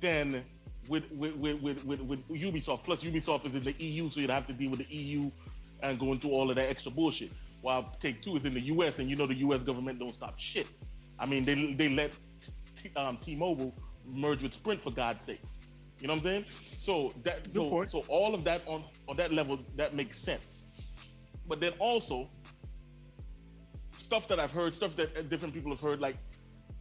than with Ubisoft. Plus, Ubisoft is in the EU, so you'd have to deal with the EU and going through all of that extra bullshit. While Take-Two is in the US, and you know the US government don't stop shit. I mean, they let T-Mobile merge with Sprint, for God's sakes. You know what I'm saying? So all of that on that level, that makes sense. But then also, stuff that I've heard, stuff that different people have heard, like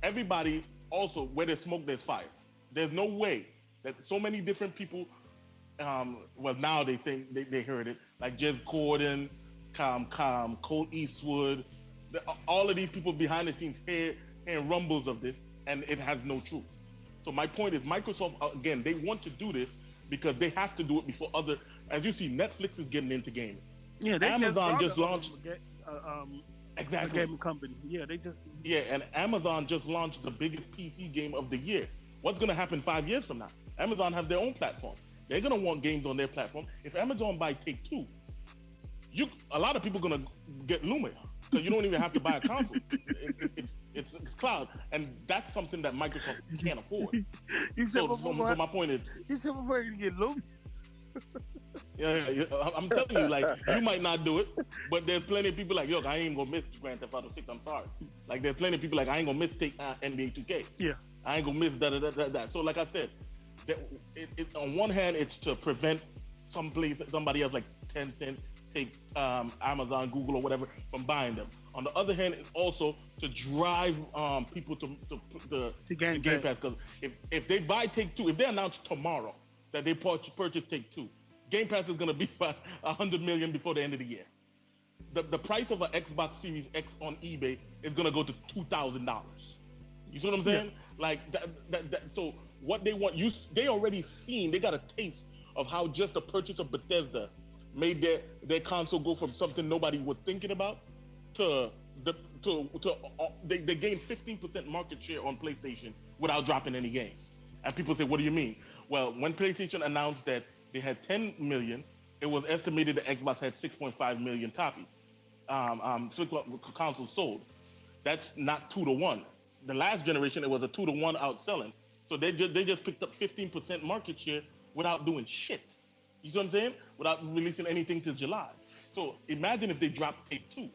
everybody also, where there's smoke, there's fire. There's no way that so many different people, well, now they think they heard it, like Jez Corden, Cole Eastwood, all of these people behind the scenes hear rumbles of this, and it has no truth. So my point is, Microsoft, again, they want to do this because they have to do it before other, as you see, Netflix is getting into gaming. Yeah, they Amazon just launched exactly a gaming company. Yeah, they just and Amazon just launched the biggest PC game of the year. What's going to happen 5 years from now? Amazon have their own platform. They're going to want games on their platform. If Amazon buy Take-Two, a lot of people are going to get Lumia because you don't even have to buy a console. It's cloud, and that's something that Microsoft can't afford. So my point is, you said before you get Lumia. Yeah, I'm telling you, like, you might not do it, but there's plenty of people like, yo, I ain't gonna miss Grand Theft Auto 6. I'm sorry. Like, there's plenty of people like, I ain't gonna miss NBA 2K. Yeah. I ain't gonna miss that. So, like I said, on one hand, it's to prevent somebody else like Tencent, take Amazon, Google, or whatever from buying them. On the other hand, it's also to drive people to Game Pass, because if they buy Take-Two, if they announce tomorrow that they purchase Take-Two, Game Pass is going to be about $100 million before the end of the year. The price of an Xbox Series X on eBay is going to go to $2,000. You see what I'm saying? Yeah. Like so what they want, they already seen, they got a taste of how just the purchase of Bethesda made their console go from something nobody was thinking about to they gained 15% market share on PlayStation without dropping any games. And people say, what do you mean? Well, when PlayStation announced that they had 10 million, it was estimated that Xbox had 6.5 million copies. Consoles sold. That's not 2-to-1. The last generation, it was a 2-to-1 outselling. So they just picked up 15% market share without doing shit. You see what I'm saying? Without releasing anything till July. So imagine if they dropped Take-Two.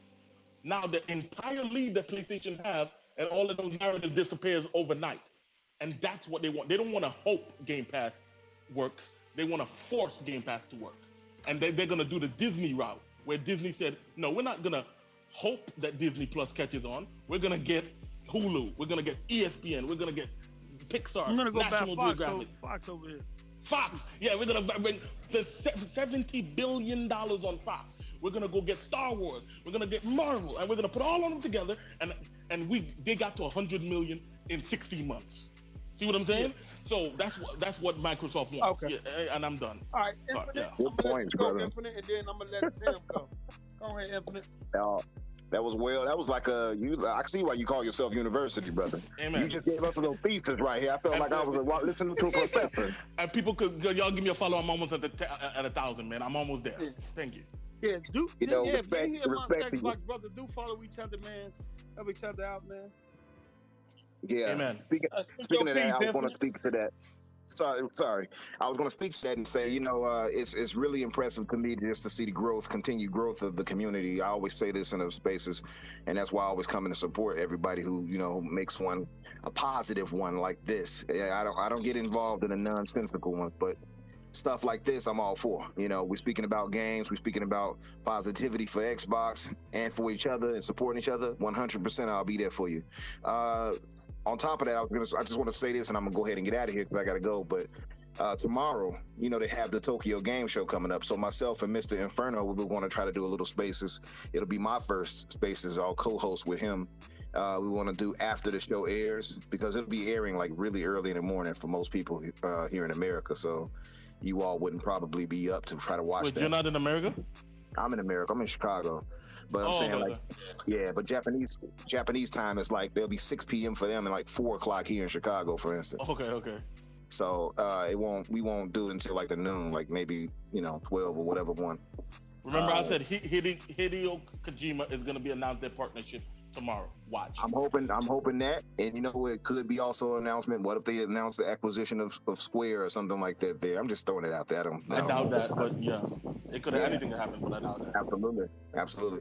Now the entire lead that PlayStation have and all of those narratives disappears overnight. And that's what they want. They don't want to hope Game Pass works. They want to force Game Pass to work. And they're going to do the Disney route, where Disney said, no, we're not going to hope that Disney Plus catches on. We're going to get Hulu. We're going to get ESPN. We're going to get Pixar. I'm going to go National back Geographic. Fox over here. Fox. Yeah, we're going to bring $70 billion on Fox. We're going to go get Star Wars. We're going to get Marvel. And we're going to put all of them together. And they got to 100 million in 16 months. See what I'm saying? Yeah. So that's what Microsoft wants. Okay. Yeah, and I'm done. All right, Infinite. Yeah. I'm gonna let you go, Infinite, and then I'm gonna let Sam go. Go ahead, Infinite. That was That was like I can see why you call yourself university, brother. Amen. You just gave us a little thesis right here. I felt like I was listening to a professor. And people y'all give me a follow. I'm almost at 1,000, man. I'm almost there. Yeah. Thank you. Yeah, respect Xbox brothers do follow each other, man. Help each other out, man. Yeah. Amen. Speaking of that, I was going to speak to that. Sorry. I was going to speak to that and say, it's really impressive to me just to see the continued growth of the community. I always say this in those spaces, and that's why I always come in to support everybody who, makes one a positive one like this. I don't get involved in the nonsensical ones, but stuff like this, I'm all for. We're speaking about games, we're speaking about positivity for Xbox and for each other and supporting each other. 100%, I'll be there for you. On top of that, I just want to say this, and I'm gonna go ahead and get out of here because I gotta go. But tomorrow, they have the Tokyo Game Show coming up. So myself and Mr. Inferno, we're going to try to do a little spaces. It'll be my first spaces. I'll co-host with him. We want to do after the show airs because it'll be airing like really early in the morning for most people here in America. So you all wouldn't probably be up to try to watch that. You're not in America? I'm in America. I'm in Chicago. But I'm saying but Japanese time is like there'll be 6 p.m. for them and like 4 o'clock here in Chicago, for instance. Okay. So we won't do it until like the noon, like maybe 12 or whatever one. Remember, I said Hideo Kojima is going to be announced their partnership tomorrow. Watch. I'm hoping that, and it could be also an announcement. What if they announce the acquisition of Square or something like that? There, I'm just throwing it out there. I doubt that, but yeah, it could have anything to happen, but I doubt that. Absolutely.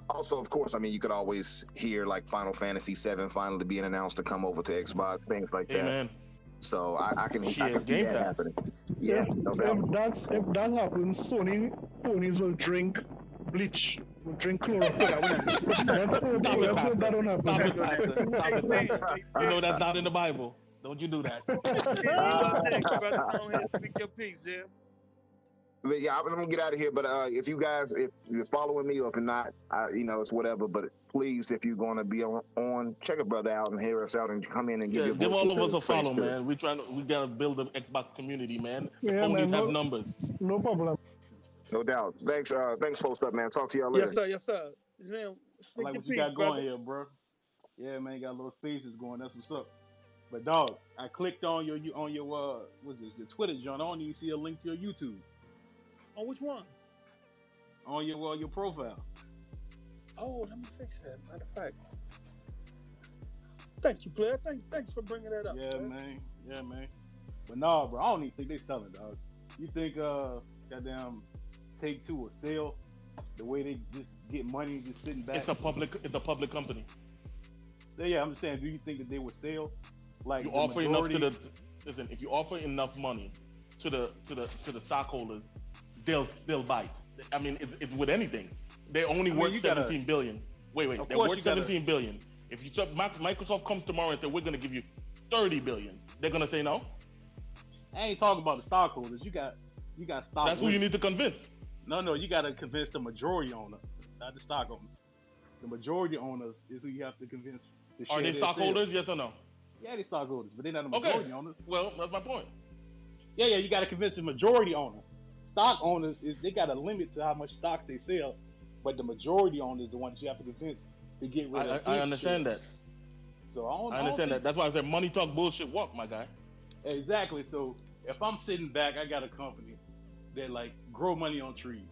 Also, of course, you could always hear like Final Fantasy VII finally being announced to come over to Xbox, things like that. Amen. So I can see that happening. Yeah, no doubt. If that happens, Sony ponies will drink bleach, will drink chlorophyll. Let's hope that don't happen. You know that's not in the Bible. Don't you do that. Speak your piece, Jim. But yeah, I'm gonna get out of here. But if you're following me, or if you're not, it's whatever. But please, if you're gonna be on, check a brother out and hear us out and come in and give all of us a follow, man. We gotta build an Xbox community, man. The ponies have numbers. No problem. No doubt. Thanks, post up, man. Talk to y'all later. Yes, sir. Jim, I like what you got going here, bro. Yeah, man, got a little spaces going. That's what's up. But dog, I clicked on your your Twitter joint. I don't even see a link to your YouTube. On which one? On your profile. Oh, let me fix that. Matter of fact. Thank you, player. Thanks for bringing that up. Yeah, man. But nah, bro, I don't even think they selling, dog. You think goddamn Take-Two will sell the way they just get money just sitting back? It's a public company. Yeah, I'm just saying. Do you think that they would sell? Like you offer majority... enough to listen. If you offer enough money to the stockholders, they'll bite. It's with anything. They only worth $17 billion. Wait. They're worth $17 billion. If Microsoft comes tomorrow and says we're gonna give you $30 billion, they're gonna say no. I ain't talking about the stockholders. You got stock. That's who you need to convince. No, you got to convince the majority owner, not the stock owners. The majority owners is who you have to convince. Are they stockholders? Yes or no? Yeah, they're stockholders, but they're not the majority owners. Well, that's my point. Yeah, you got to convince the majority owner. Stock owners they got a limit to how much stocks they sell, but the majority owners the ones you have to convince to get rid of. I understand that. So I understand that. That's why I said money talk, bullshit walk, my guy. Exactly. So if I'm sitting back, I got a company that like grow money on trees.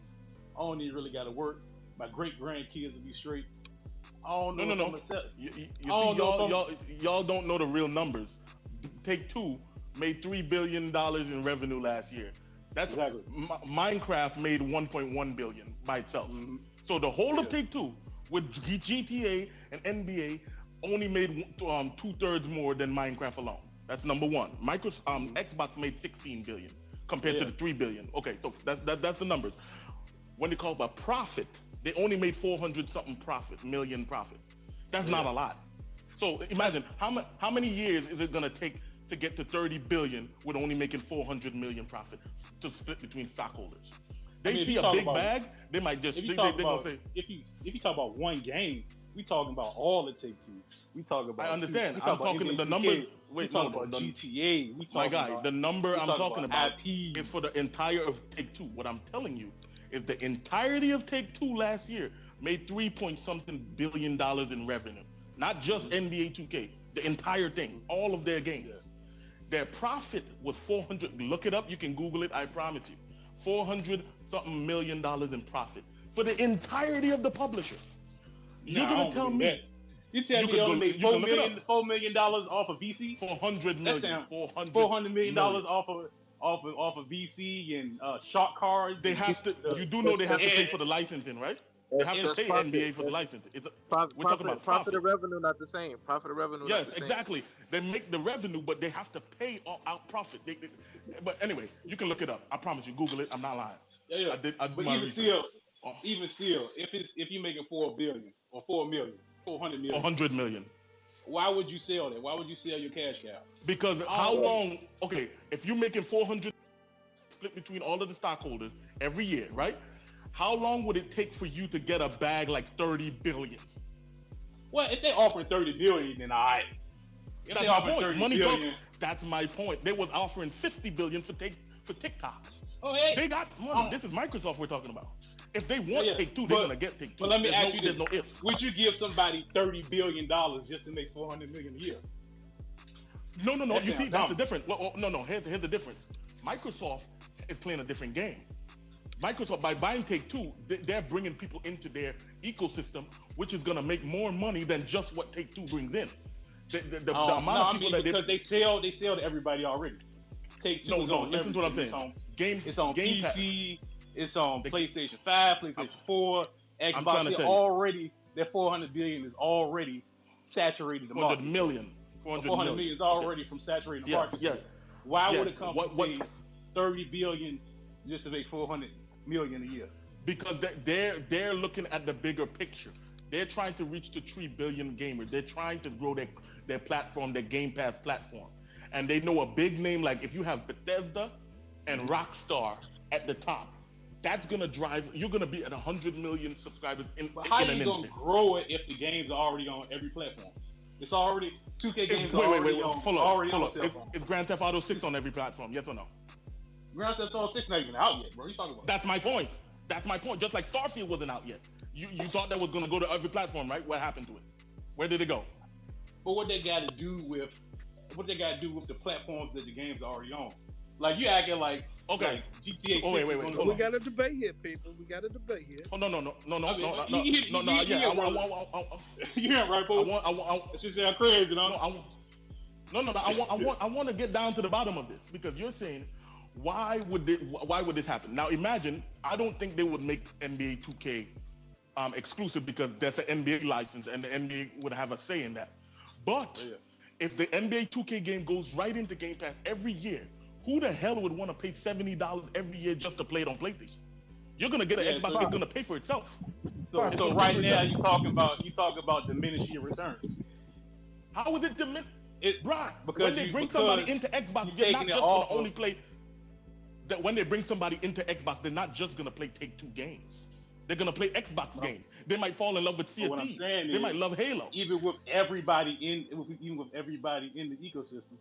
I don't even really got to work. My great grandkids will be straight. I don't know. No. Y'all don't know the real numbers. Take-Two made $3 billion in revenue last year. That's exactly. Minecraft made $1.1 billion by itself. Mm-hmm. So the whole of Take-Two with GTA and NBA only made 2/3 more than Minecraft alone. That's number one. Xbox made 16 billion compared to the 3 billion. Okay, so that's the numbers. When they call about profit, they only made 400 something million profit. That's not a lot. So imagine how many years is it gonna take to get to 30 billion with only making 400 million profit to split between stockholders? They see a big bag, they might just if you talk about one game, we talking about all it takes to. We talk about. I understand. I'm talking the numbers. Wait, no, about GTA. We my guy, about, the number I'm talking about IPs. is for the entire of Take-Two. What I'm telling you is the entirety of Take-Two last year made 3 point something billion in revenue. Not just NBA 2K, the entire thing, all of their games. Their profit was 400. Look it up. You can Google it. I promise you, 400 something million in profit for the entirety of the publisher. You're gonna tell me? That. You tell me they only made $4 million off of VC? 400 million. $400 million off of VC and shark cards. They have to. You do know they have to pay for the licensing, right? They have to pay NBA for the licensing. We're talking about profit and revenue, not the same. Profit and revenue. Yes, exactly. They make the revenue, but they have to pay out profit. But anyway, you can look it up. I promise you. Google it. I'm not lying. Yeah. But even still, if you're making $4 billion or $4 million, 400 million. 100 million. Why would you sell that? Why would you sell your cash cow? Because how long? Okay, if you're making 400 split between all of the stockholders every year, right? How long would it take for you to get a bag like 30 billion? Well, if they offering 30 billion, then all right. If that's they my offering point. 30 Money billion, that's my point. They was offering 50 billion for TikTok. Oh, hey. They got money. This is Microsoft we're talking about. If they want Take-Two, they're gonna get Take-Two. But let me ask you this: no if. Would you give somebody $30 billion just to make 400 million a year? No. You see, that's the difference. Well, no. Here's the difference. Microsoft is playing a different game. Microsoft, by buying Take-Two, they're bringing people into their ecosystem, which is gonna make more money than just what Take-Two brings in. The amount of people because they sell to everybody already. Take-Two is on listen to what I'm saying. It's on Game PC. It's on PlayStation 5, PlayStation 4, Xbox. Already, that 400 billion is already saturated the market. 400 million is already from saturating the market. Yes. Why would a company pay 30 billion just to make 400 million a year? Because they're looking at the bigger picture. They're trying to reach the 3 billion gamers. They're trying to grow their platform, their Gamepass platform. And they know a big name like if you have Bethesda and Rockstar at the top, that's gonna drive. You're gonna be at 100 million subscribers in. But how are you gonna grow it if the games are already on every platform? It's already 2K games. Wait. Hold on. Is Grand Theft Auto 6 on every platform? Yes or no? Grand Theft Auto 6 not even out yet, bro. You talking about? That's my point. Just like Starfield wasn't out yet. You thought that was gonna go to every platform, right? What happened to it? Where did it go? But what they got to do with the platforms that the games are already on? Like you acting like okay, like GTA. Oh, wait. We got a debate here, people. We got a debate here. Oh no. Yeah, right, bro. That shit sound crazy, no. I want to get down to the bottom of this because you're saying why would this happen? Now imagine I don't think they would make NBA 2K exclusive because that's the NBA license and the NBA would have a say in that. But if the NBA 2K game goes right into Game Pass every year, who the hell would want to pay $70 every year just to play it on PlayStation? You're gonna get an Xbox. It's gonna pay for itself. So right now you talking about diminishing returns. How is it diminish? Bruh, because when they bring somebody into Xbox, they're not just gonna only play. That when they bring somebody into Xbox, they're not just gonna play Take-Two games. They're gonna play Xbox games. They might fall in love with Sea of Thieves. They might love Halo. Even with everybody in the ecosystem,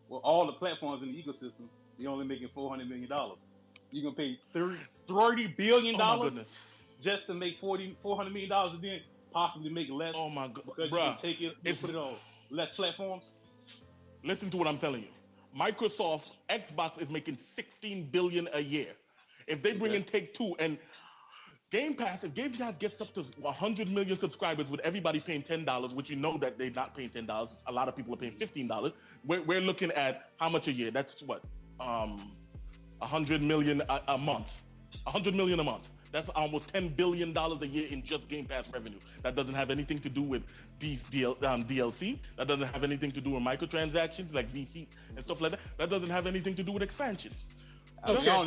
well, all the platforms in the ecosystem, they're only making $400 million. You're gonna pay $30 billion just to make $400 million and then possibly make less. Oh my god, because you can take it and put it on less platforms. Listen to what I'm telling you. Microsoft Xbox is making $16 billion a year. If they bring in Take-Two and Game Pass, if Game Pass gets up to 100 million subscribers with everybody paying $10, which you know that they're not paying $10, a lot of people are paying $15. We're looking at how much a year? That's what, 100 million a month. 100 million a month. That's almost $10 billion a year in just Game Pass revenue. That doesn't have anything to do with these DLC. That doesn't have anything to do with microtransactions like VC and stuff like that. That doesn't have anything to do with expansions. So Just- you're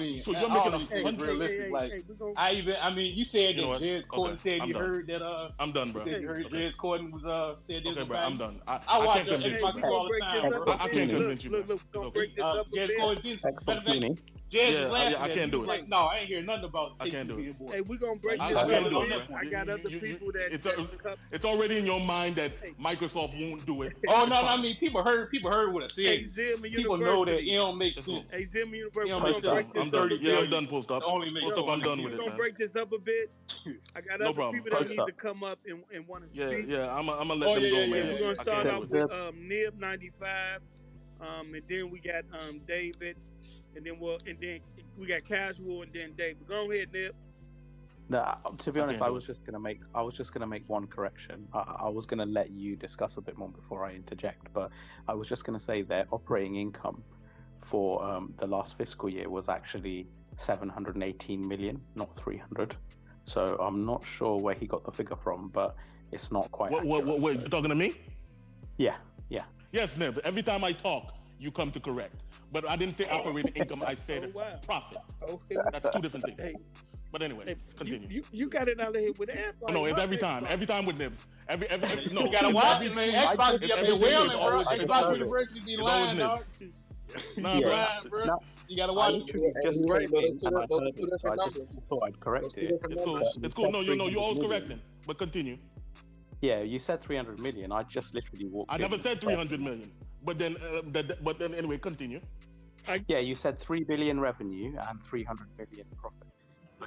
making a it's hundred. realistic. Like we gonna, I mean, you said You know that what? Jez Corden Okay, said I'm he done. heard that. I'm done, bro. He said he heard Okay. Jez Corden was said this Okay, was bro, bad. I'm done. I watch can't it convince in you. my car all the break this time, up bro. a I bit. can't Look, convince you, look, bro. look, we're gonna Okay. break this up a Jez bit. Corden did. Thanks for Matter of fact, tuning. Jez Yeah, was laughing I at can't me. do it. Like, no, I ain't hear nothing about I can't taking do being it. boy. Hey, we're gonna break I this up can't a do it, bit. bro. I got other people that It's already in your mind that Microsoft won't do it. Oh no, I mean people heard what I said. Hey, Zim People know that University. it don't make That's sense. Hey, Zim University, Yeah, we're Post gonna up. break I'm this done. up a Yeah, I'm bit. done. Post up. Only make Post up. I'm done with We're it, gonna man. break this up a bit. I got No other problem. people that Post need up. to come up and want to Yeah, speak. yeah. I'm gonna let Oh, them yeah, go, yeah, man. yeah, We're gonna I start can't off do it. with Nib 95, and then we got David, and then we got Casual, and then David. Go ahead, Nib. No, to be I honest, can't I do was just gonna make one correction. I was gonna let you discuss a bit more before I interject, but I was just gonna say their operating income for the last fiscal year was actually 718 million, not 300. So I'm not sure where he got the figure from, but it's not quite. Wait, accurate, you talking to me? Yeah. Yes, Nib. Every time I talk, you come to correct. But I didn't say operating income. I said Oh, wow. profit. Okay. That's two different things. Hey, But anyway, hey, continue. you got it out of here with Xbox. No, it's every time. Every time with Nibs. Every no. You gotta watch it, man. Xbox be up there everything wailing, is bro. always- Xbox it's always- University be it's lying, always dog. Nah, Be bro. lying, bro. No, You gotta I watch it. literally just You're right, came but in those two and I those heard two it, so different I numbers. just thought I'd correct Those two it. different It's cool. numbers. It's cool. No, you said always 300 correcting. But continue. Yeah, you said 300 million. I just literally walked I in. never said 300 million. But then anyway, continue. Yeah, you said 3 billion revenue and 300 million profit.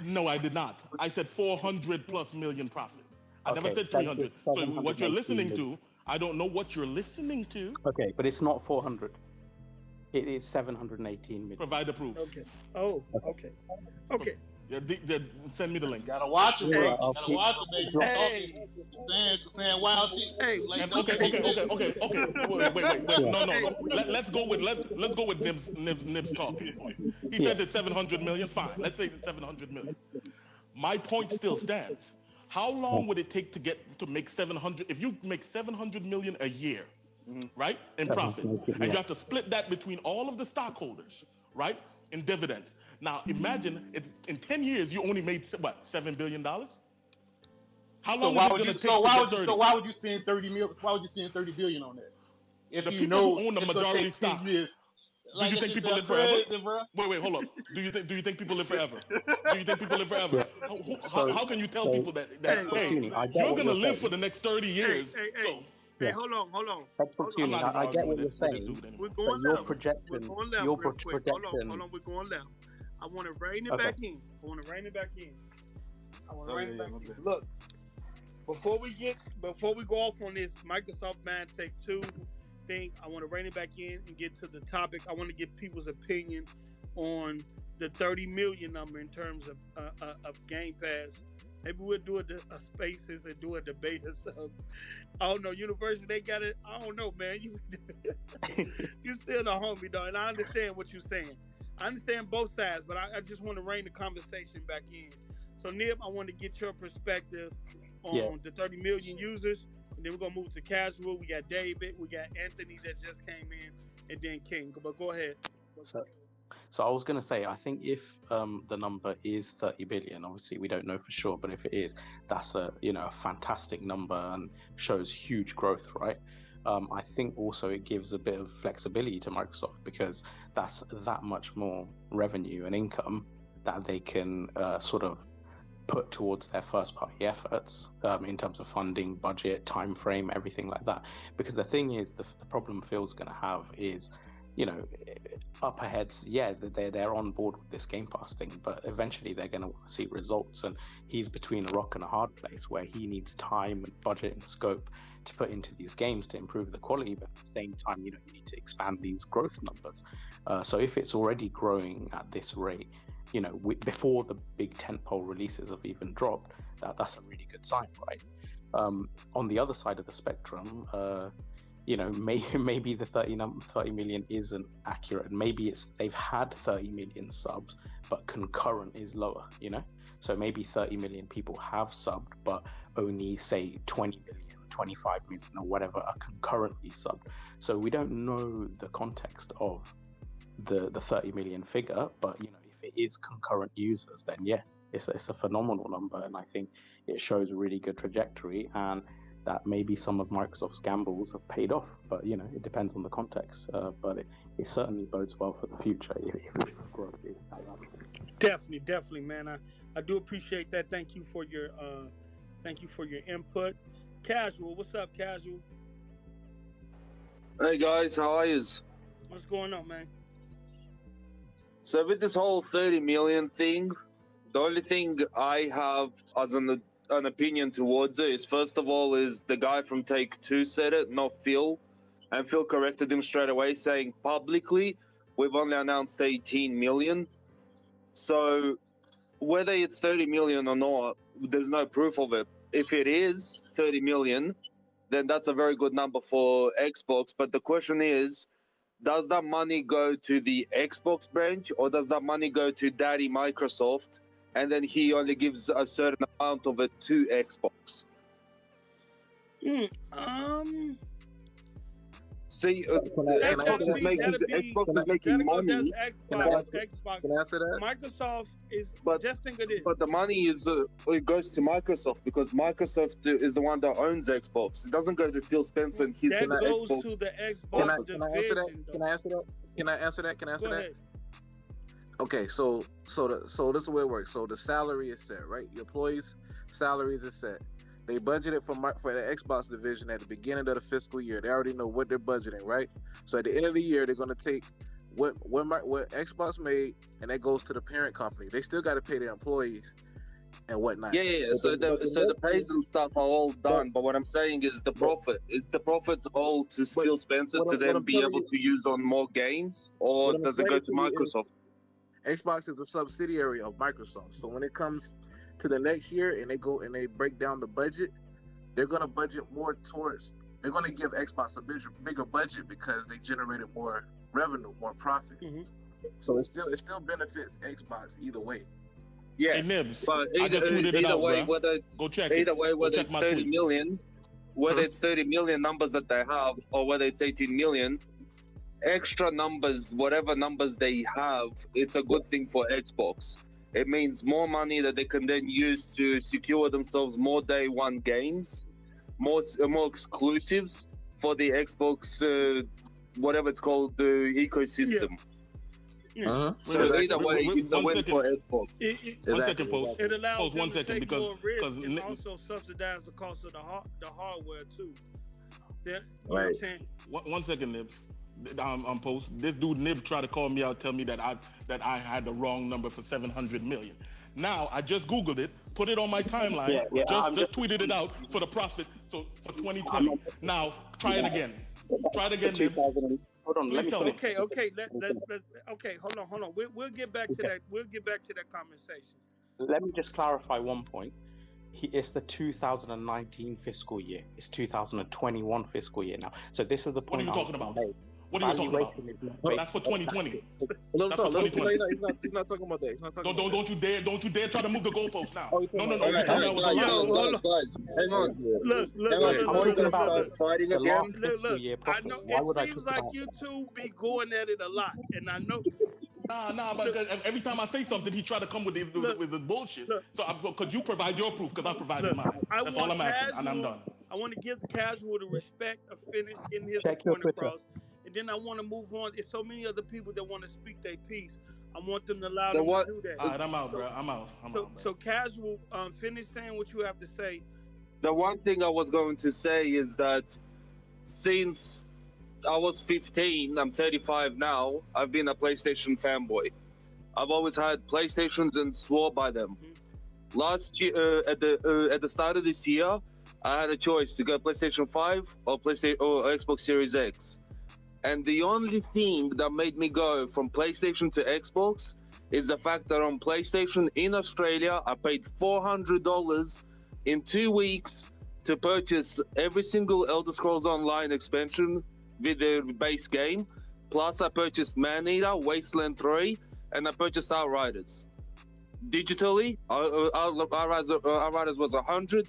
No, I did not. I said 400 plus million profit. I never Okay, said 300. So what you're 718 listening million. to, I don't know what you're listening to. Okay, but it's not 400. It is 718 million. Provide the proof. Okay. Oh, okay. Okay. Yeah, send me the link. Gotta watch it, bro. Yeah, I'll Gotta keep- watch it, baby. Hey. Saying wild shit. Hey, Like, And okay. Wait. No. Let's go with Nib's talking point. He Yeah. said that 700 million. Fine. Let's say it's 700 million. My point still stands. How long would it take to make 700? If you make 700 million a year, right, in profit, and you have to split that between all of the stockholders, right, in dividends. Now imagine it's in 10 years you only made what, $7 billion? How So long why is it would going you? to take So to why get would you? 30? So why would you spend 30 mil? Why would you spend 30 billion on that? If The you people know who own the it's gonna majority take 10 stock. years. Do you that think shit people live sound forever? crazy, bro. Wait, hold up. Do you think people live forever? Do you think people live forever? How can you tell so- people that hey, Tuning, I get you're what going to you're live saying. for the next 30 years? Hey, Yeah. hold on. That's what Hold tuning. I'm not I get arguing what with you're this saying. dude anyway. We're But going your left. projection, We're going left your real quick. projection. Hold on. We're going left. I want to rein it Okay. back in. I want to rein it back in. my bad. Look, before we go off on this Microsoft Man Take Two thing, I want to rein it back in and get to the topic. I want to get people's opinion on the 30 million number in terms of Game Pass. Maybe we'll do a spaces and do a debate or something. I don't know. University, they got it. I don't know, man. You still the homie, dog. And I understand what you're saying. I understand both sides, but I just want to rein the conversation back in. So, Nib, I want to get your perspective on the 30 million users. And then we're going to move to Casual. We got David. We got Anthony that just came in. And then King. But go ahead. So I was going to say, I think if the number is 30 billion, obviously we don't know for sure, but if it is, that's a fantastic number and shows huge growth, right? I think also it gives a bit of flexibility to Microsoft because that's that much more revenue and income that they can sort of put towards their first party efforts in terms of funding, budget, time frame, everything like that. Because the thing is, the problem Phil's going to have is, upper heads, they're on board with this Game Pass thing, but eventually they're going to want to see results, and he's between a rock and a hard place where he needs time and budget and scope to put into these games to improve the quality, but at the same time, you need to expand these growth numbers. So if it's already growing at this rate, before the big tentpole releases have even dropped, that's a really good sign, right? On the other side of the spectrum, maybe the 30 million isn't accurate. Maybe they've had 30 million subs, but concurrent is lower. So maybe 30 million people have subbed, but only say 20 million, 25 million, or whatever are concurrently subbed. So we don't know the context of the 30 million figure, but if it is concurrent users, then yeah, it's a phenomenal number, and I think it shows a really good trajectory, and that maybe some of Microsoft's gambles have paid off. But it depends on the context. But it certainly bodes well for the future if growth is that level. Definitely, man. I do appreciate that. Thank you for your input. Casual, what's up, Casual? Hey guys, how are you? What's going on, man? So with this whole 30 million thing, the only thing I have as an opinion towards it is, first of all, is the guy from Take Two said it, not Phil. And Phil corrected him straight away, saying publicly, we've only announced 18 million. So whether it's 30 million or not, there's no proof of it. If it is 30 million, then that's a very good number for Xbox. But the question is, does that money go to the Xbox branch, or does that money go to Daddy Microsoft, and then he only gives a certain amount of it to Xbox? See, Xbox is making money. Xbox. Can I answer that? Microsoft is, just think of this. But the money it goes to Microsoft, because Microsoft is the one that owns Xbox. It doesn't go to Phil Spencer and his that goes Xbox. to the Xbox division. Can I answer that? Can I answer that? Go ahead. Okay, so this is the way it works. So the salary is set, right? Your employees' salaries are set. They budgeted for the Xbox division at the beginning of the fiscal year. They already know what they're budgeting, right? So at the end of the year, they're going to take what Xbox made, and that goes to the parent company. They still got to pay their employees and whatnot. Yeah. So the pays and stuff are all done. But what I'm saying is the profit. Is the profit all to Phil Spencer to then be able to use on more games, or does it go to Microsoft? Xbox is a subsidiary of Microsoft. So when it comes to the next year and they break down the budget, they're going to budget more towards, they're going to give Xbox a bigger budget because they generated more revenue, more profit. Mm-hmm. So it still benefits Xbox either way. Yeah, Hey, Nibs, but I just tweeted it out, way, bruh. whether Go check either it. way, Go whether check it's my 30 tweet. million, whether it's 30 million numbers that they have, or whether it's 18 million, extra numbers, whatever numbers they have, it's a good thing for Xbox. It means more money that they can then use to secure themselves more day one games, more exclusives for the Xbox, whatever it's called, the ecosystem. Yeah. So either way, it's a win for Xbox. One second, Post. It allows Post, them one to second, take because more risk and also subsidize the cost of the hardware too. You know what I'm saying? One second, Nibs. Post. This dude Nib tried to call me out, tell me that I had the wrong number for 700 million. Now I just Googled it, put it on my timeline, just tweeted it out for the profit. So for 2020. Now try it again. Try it again, Nib. Hold on, let me finish. Okay. Let's okay. Hold on. We'll get back to that. We'll get back to that conversation. Let me just clarify one point. It's the 2019 fiscal year. It's 2021 fiscal year now. So this is the point. What are you talking about? What are you talking about? That's for 2020. No, That's for 2020. he's not talking about that. He's not talking about that. Don't you dare try to move the goalpost now. No. Guys, hang on. Look. Are we gonna start fighting again? Look. I know it seems like you two be going at it a lot, and I know. Nah, but every time I say something, he try to come with the bullshit. So could you provide your proof? Because I provided mine. That's all I'm asking, and I'm done. I want to give the Casual the respect of finish getting his point across. And then I want to move on. There's so many other people that want to speak their piece. I want them to allow them to do that. All right, I'm out, bro. I'm out. So Casual, finish saying what you have to say. The one thing I was going to say is that since I was 15, I'm 35 now, I've been a PlayStation fanboy. I've always had PlayStations and swore by them. Mm-hmm. Last year, at the start of this year, I had a choice to go PlayStation 5 or Xbox Series X. And the only thing that made me go from PlayStation to Xbox is the fact that on PlayStation in Australia, I paid $400 in 2 weeks to purchase every single Elder Scrolls Online expansion with the base game. Plus, I purchased Maneater, Wasteland 3, and I purchased Outriders. Digitally, Outriders was 100.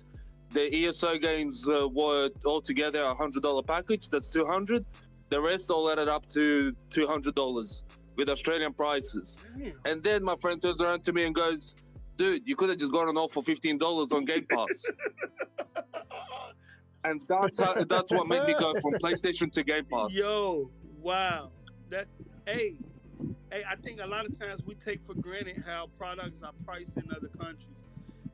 The ESO games were altogether a $100 package. That's 200. The rest all added up to $200 with Australian prices. And then my friend turns around to me and goes, "Dude, you could have just gotten all for $15 on Game Pass." And that's what made me go from PlayStation to Game Pass. Yo, wow. Hey, I think a lot of times we take for granted how products are priced in other countries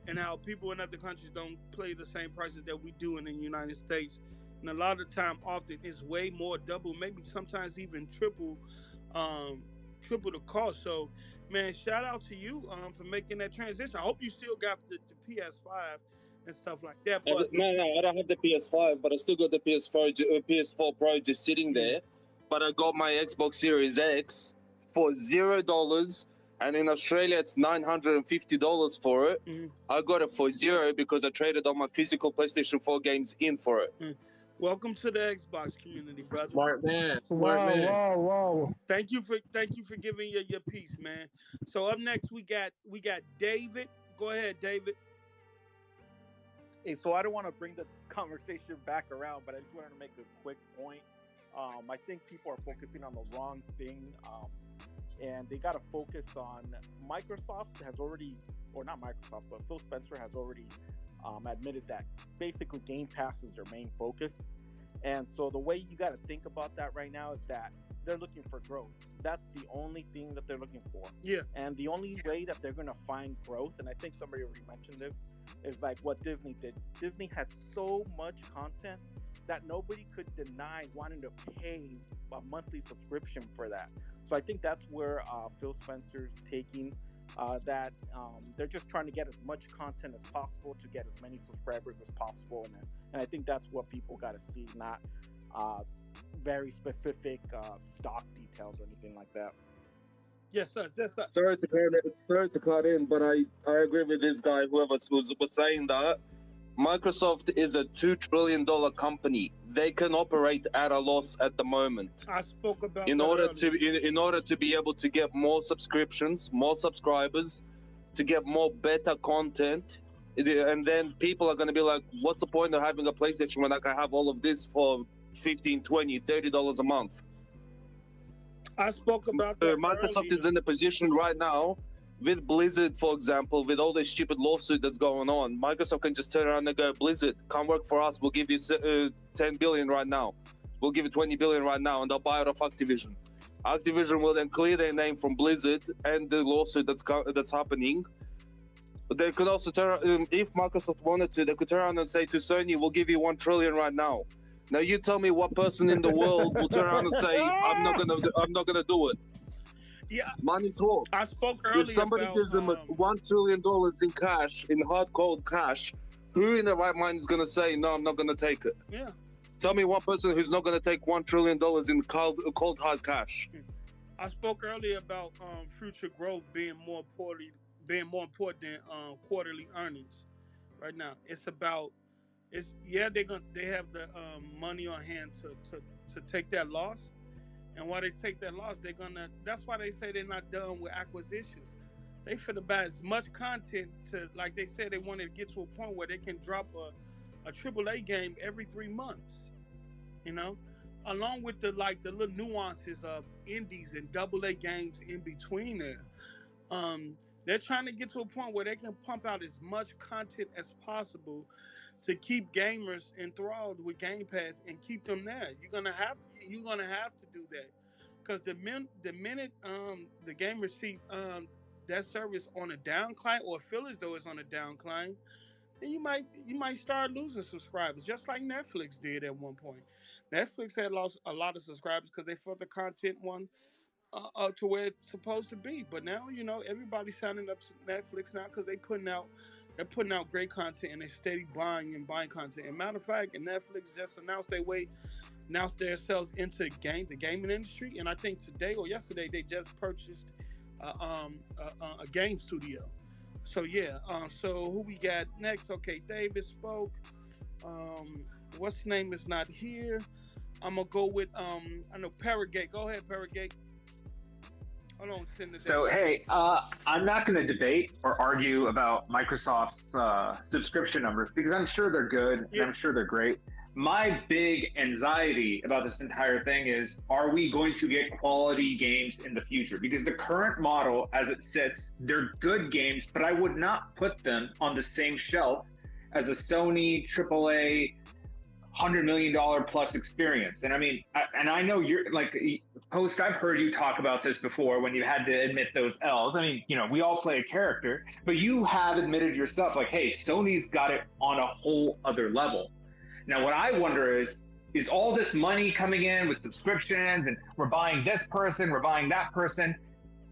and how people in other countries don't pay the same prices that we do in the United States. And a lot of the time, often it's way more, double, maybe sometimes even triple the cost. So, man, shout out to you for making that transition. I hope you still got the PS5 and stuff like that. But No, I don't have the PS5, but I still got the PS4 Pro just sitting there. But I got my Xbox Series X for $0, and in Australia it's $950 for it. I got it for $0 because I traded all my physical PlayStation 4 games in for it. Welcome to the Xbox community, brother. Smart man. Smart man. Wow. Thank you for giving your piece, man. So up next we got David. Go ahead, David. Hey, so I don't want to bring the conversation back around, but I just wanted to make a quick point. I think people are focusing on the wrong thing, and they got to focus on Microsoft has already, or not Microsoft, but Phil Spencer has already admitted that basically Game Pass is their main focus. And so the way you got to think about that right now is that they're looking for growth. That's the only thing that they're looking for. Yeah. And the only way that they're going to find growth, and I think somebody already mentioned this, is like what Disney did. Disney had so much content that nobody could deny wanting to pay a monthly subscription for that. So I think that's where Phil Spencer's taking that. They're just trying to get as much content as possible to get as many subscribers as possible. And I think that's what people got to see, not very specific stock details or anything like that. Yes, sir. Sorry to cut in, but I agree with this guy, whoever was saying that. Microsoft is a $2 trillion company. They can operate at a loss at the moment. I spoke about in order to be able to get more subscriptions, more subscribers, to get more better content, and then people are going to be like, what's the point of having a PlayStation when I can have all of this for $15, $20, $30 a month? I spoke about that Microsoft earlier. is in a position right now with Blizzard, for example, with all this stupid lawsuit that's going on. Microsoft can just turn around and go, Blizzard, come work for us. We'll give you 10 billion right now. We'll give you 20 billion right now, and they'll buy it off Activision. Activision will then clear their name from Blizzard and the lawsuit that's happening. But they could also turn, if Microsoft wanted to, they could turn around and say to Sony, we'll give you 1 trillion right now. Now you tell me what person in the world will turn around and say, I'm not gonna do it. Yeah, money talks. I spoke earlier. If somebody gives them $1 trillion in cash, in hard cold cash, who in their right mind is gonna say, no, I'm not gonna take it? Yeah. Tell me one person who's not gonna take $1 trillion in cold hard cash. I spoke earlier about future growth being more important than quarterly earnings. Right now, they have the money on hand to take that loss, and while they take that loss, that's why they say they're not done with acquisitions. They finna buy as much content to, like they said, they wanted to get to a point where they can drop a AAA game every 3 months, along with the little nuances of indies and AA games in between there. They're trying to get to a point where they can pump out as much content as possible to keep gamers enthralled with Game Pass and keep them there. You're gonna have to do that, because the minute the gamers see that service on a downcline or feel as though it's on a downcline, then you might start losing subscribers, just like Netflix did at one point. Netflix had lost a lot of subscribers because they felt the content up to where it's supposed to be. But now, everybody's signing up to Netflix now because they're putting out great content, and they're steady buying content. And matter of fact, Netflix just announced themselves into the gaming industry. And I think today or yesterday they just purchased a game studio. So yeah. So who we got next? Okay, David spoke. What's his name is not here. I'm gonna go with I know Paragate. Go ahead, Paragate. Hold on, send it. So hey, I'm not going to debate or argue about Microsoft's subscription numbers because I'm sure they're good and I'm sure they're great. My big anxiety about this entire thing is, are we going to get quality games in the future? Because the current model, as it sits, they're good games, but I would not put them on the same shelf as a Sony AAA $100 million plus experience. And I mean, I know you're like, Post, I've heard you talk about this before when you had to admit those L's. I mean, you know, we all play a character, but you have admitted yourself like, hey, Sony's got it on a whole other level. Now, what I wonder is all this money coming in with subscriptions and we're buying this person, we're buying that person.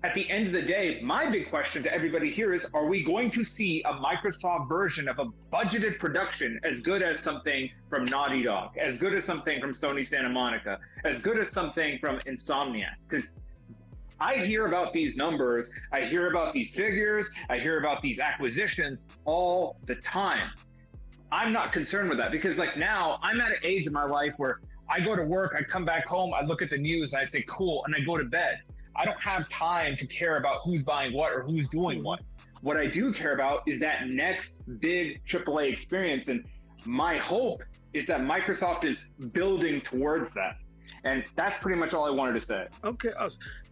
At the end of the day, my big question to everybody here is, are we going to see a Microsoft version of a budgeted production as good as something from Naughty Dog, as good as something from Sony Santa Monica, as good as something from Insomniac? Because I hear about these numbers, I hear about these figures, I hear about these acquisitions all the time. I'm not concerned with that because like now I'm at an age in my life where I go to work, I come back home, I look at the news, and I say, cool, and I go to bed. I don't have time to care about who's buying what or who's doing what. What I do care about is that next big AAA experience. And my hope is that Microsoft is building towards that. And that's pretty much all I wanted to say. Okay,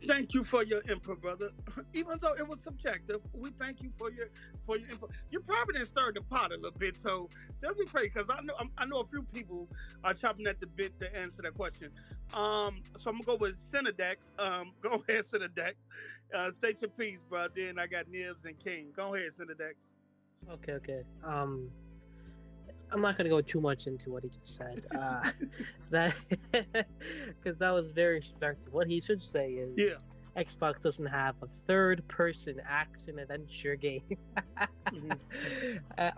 thank you for your input, brother. Even though it was subjective, we thank you for your input. You probably didn't stir the pot a little bit, so just be patient because I know a few people are chopping at the bit to answer that question. So I'm gonna go with Cinedex. Go ahead, Cinedex. State your piece, bro. Then I got Nibs and King. Go ahead, Cinedex. Okay. I'm not gonna go too much into what he just said. That because that was very subjective. What he should say is, Xbox doesn't have a third-person action adventure game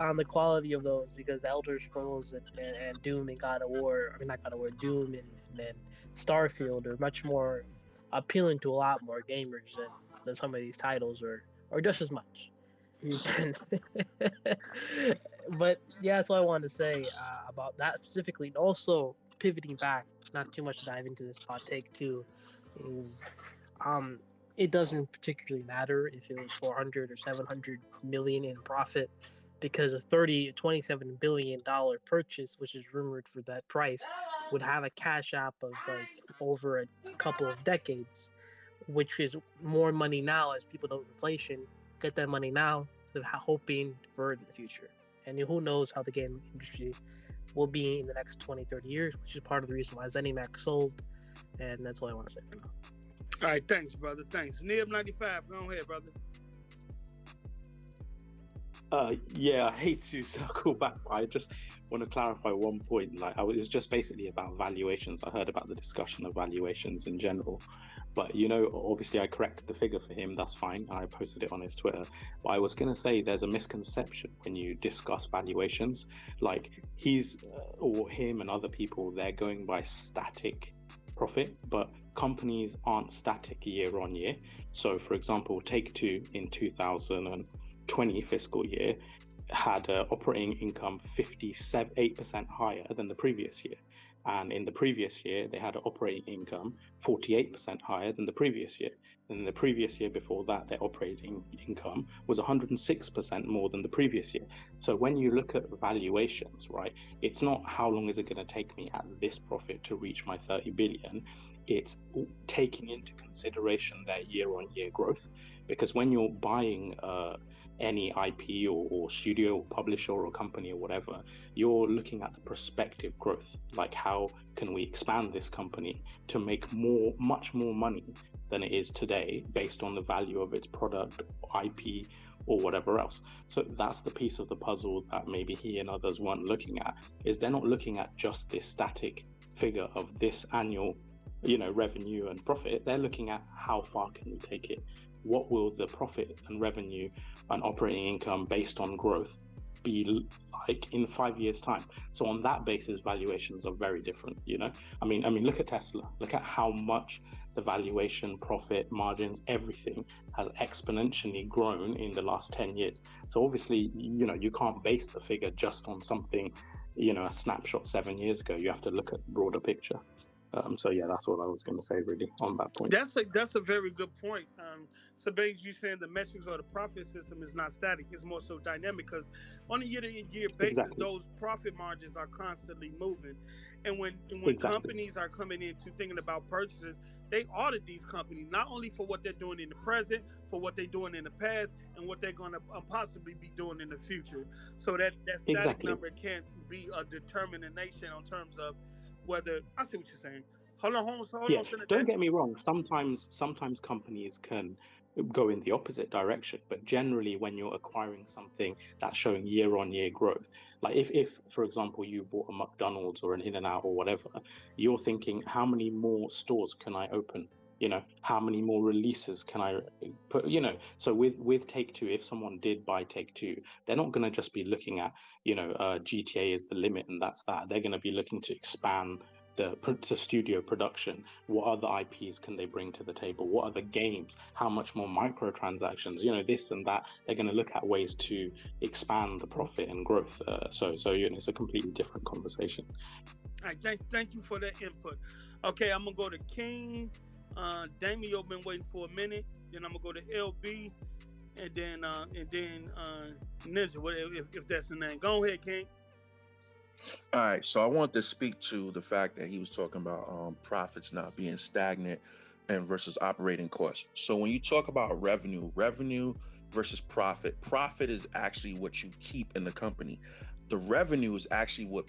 on the quality of those, because Elder Scrolls and Doom and God of War, I mean not God of War, Doom and Starfield are much more appealing to a lot more gamers than some of these titles, or just as much. But yeah, that's all I wanted to say about that specifically. And also pivoting back, not too much to dive into this hot take too, is it doesn't particularly matter if it was 400 or 700 million in profit, because a $27 billion purchase, which is rumored for that price, would have a cash app of like over a couple of decades, which is more money now as people know inflation. Get that money now, hoping for the future. And who knows how the game industry will be in the next 20, 30 years, which is part of the reason why ZeniMax sold. And that's all I want to say for now. All right, thanks, brother. Thanks. Nib95, go ahead, brother. Yeah, I hate to circle back, but I just want to clarify one point. Like, it was just basically about valuations. I heard about the discussion of valuations in general. But, you know, obviously I corrected the figure for him. That's fine. I posted it on his Twitter. But I was going to say there's a misconception when you discuss valuations. Like, he's, or him and other people, they're going by static profit. But companies aren't static year on year. So, for example, Take-Two in 2020 fiscal year had operating income 58% higher than the previous year. And in the previous year, they had an operating income 48% higher than the previous year. And the previous year before that, their operating income was 106% more than the previous year. So when you look at valuations, right, it's not how long is it going to take me at this profit to reach my 30 billion. It's taking into consideration their year-on-year growth. Because when you're buying any IP or studio or publisher or company or whatever, you're looking at the prospective growth. Like, how can we expand this company to make much more money than it is today based on the value of its product, IP, or whatever else. So that's the piece of the puzzle that maybe he and others weren't looking at, is they're not looking at just this static figure of this annual, you know, revenue and profit. They're looking at how far can we take it? What will the profit and revenue and operating income based on growth be like in 5 years' time? So on that basis, valuations are very different, you know? I mean, look at Tesla. Look at how much the valuation, profit, margins, everything has exponentially grown in the last 10 years. So obviously, you know, you can't base the figure just on something a snapshot 7 years ago. You have to look at the broader picture. So yeah, that's all I was going to say really on that point. That's a very good point. So basically, you're saying the metrics or the profit system is not static; it's more so dynamic, because on a year-to-year basis, Exactly. those profit margins are constantly moving. And when Exactly. companies are coming into thinking about purchases, they audit these companies not only for what they're doing in the present, for what they're doing in the past, and what they're going to possibly be doing in the future. So that static Exactly. number can't be a determination in terms of whether, I see what you're saying. Hold on, Yeah, Senator. don't get me wrong. Sometimes companies can go in the opposite direction, but generally, when you're acquiring something that's showing year-on-year growth, like if for example you bought a McDonald's or an In-N-Out or whatever, you're thinking, how many more stores can I open? How many more releases can I put? So with Take-Two, if someone did buy Take-Two, they're not going to just be looking at GTA is the limit and that's that. They're going to be looking to expand the studio production. What other IPs can they bring to the table? What other games? How much more microtransactions? This and that. They're going to look at ways to expand the profit and growth. So it's a completely different conversation. All right, thank you for that input. Okay, I'm gonna go to King. Damio been waiting for a minute. Then I'm gonna go to LB, and then Ninja, whatever, if that's the name. Go ahead, King. All right, so I want to speak to the fact that he was talking about profits not being stagnant and versus operating costs. So when you talk about revenue versus profit is actually what you keep in the company. The revenue is actually what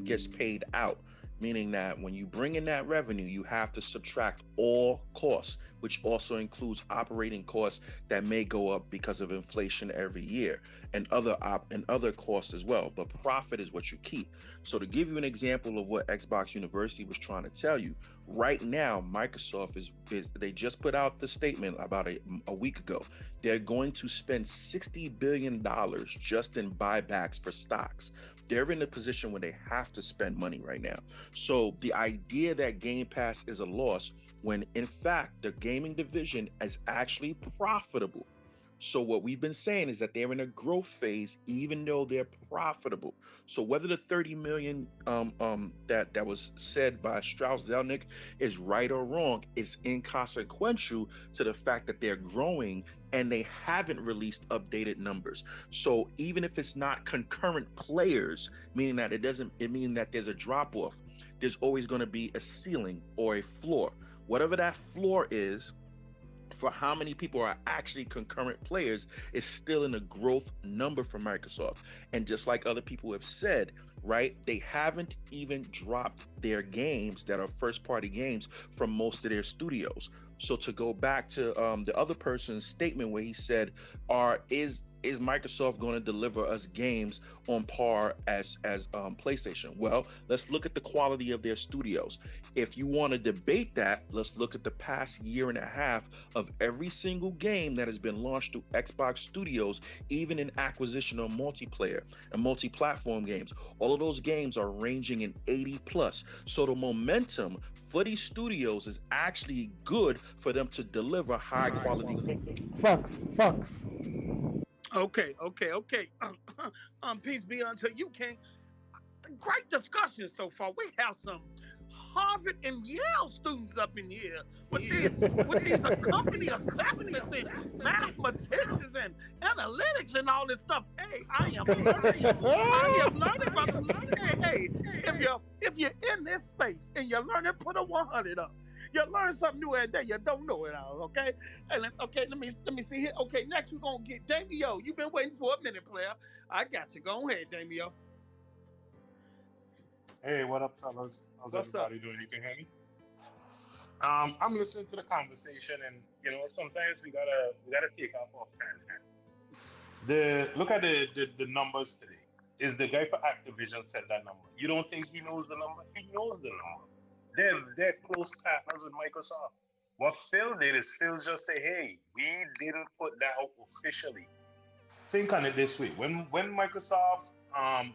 gets paid out, meaning that when you bring in that revenue, you have to subtract all costs, which also includes operating costs that may go up because of inflation every year, and other costs as well. But profit is what you keep. So to give you an example of what Xbox University was trying to tell you, right now Microsoft they just put out the statement about a week ago. They're going to spend $60 billion just in buybacks for stocks. They're in a position where they have to spend money right now. So the idea that Game Pass is a loss, when in fact the gaming division is actually profitable. So what we've been saying is that they're in a growth phase, even though they're profitable. So whether the 30 million that was said by Strauss Zelnick is right or wrong, it's inconsequential to the fact that they're growing and they haven't released updated numbers. So even if it's not concurrent players, meaning that it means that there's a drop off, there's always going to be a ceiling or a floor. Whatever that floor is, for how many people are actually concurrent players, is still in a growth number for Microsoft. And just like other people have said, right, they haven't even dropped their games that are first party games from most of their studios. So to go back to the other person's statement where he said, is Microsoft going to deliver us games on par as PlayStation? Well, let's look at the quality of their studios. If you want to debate that, let's look at the past year and a half of every single game that has been launched through Xbox Studios, even in acquisition or multiplayer and multi-platform games. All of those games are ranging in 80 plus. So the momentum for these studios is actually good for them to deliver high quality games. Facts. Okay. Peace be unto you, King. Great discussion so far. We have some Harvard and Yale students up in here with these company assessments and mathematicians and analytics and all this stuff. Hey, I am learning, brother. Hey, if you're in this space and you're learning, put a 100 up. You learn something new every day. You don't know it all, okay? And okay, let me see here. Okay, next we're gonna get Damio. You've been waiting for a minute, player. I got you. Go ahead, Damio. Hey, what up, fellas? How's What's everybody doing? You can hear me? I'm listening to the conversation, and sometimes we gotta take off our fan. Look at the numbers today. Is the guy for Activision said that number? You don't think he knows the number? He knows the number. They're close partners with Microsoft. What Phil did is Phil just say, hey, we didn't put that out officially. Think on it this way. When Microsoft,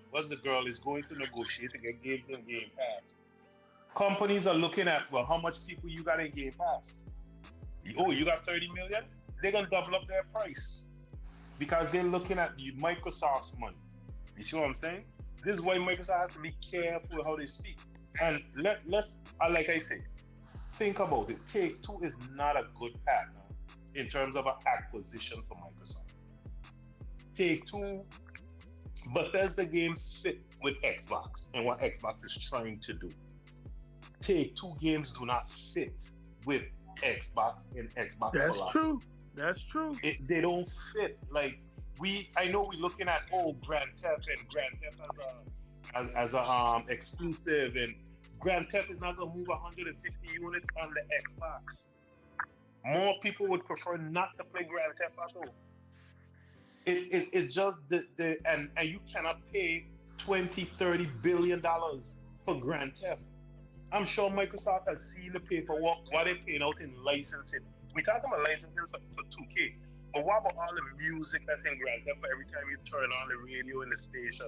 what's the girl, is going to negotiate to get games in Game Pass, companies are looking at, well, how much people you got in Game Pass? Oh, you got 30 million? They're going to double up their price because they're looking at Microsoft's money. You see what I'm saying? This is why Microsoft has to be careful how they speak. And let's like I say, think about it. Take Two is not a good partner in terms of an acquisition for Microsoft. Take Two, Bethesda games fit with Xbox and what Xbox is trying to do. Take Two games do not fit with Xbox and Xbox That's philosophy. true. That's true. They don't fit. Like I know we're looking at Grand Theft and Grand Theft as a exclusive, and Grand Theft is not gonna move 150 units on the Xbox. More people would prefer not to play Grand Theft Auto. It's just and you cannot pay 20-30 billion dollars for Grand Theft. I'm sure Microsoft has seen the paperwork, what they're paying out in licensing. We talk about licensing for 2K, but what about all the music that's in Grand Theft for every time you turn on the radio in the station?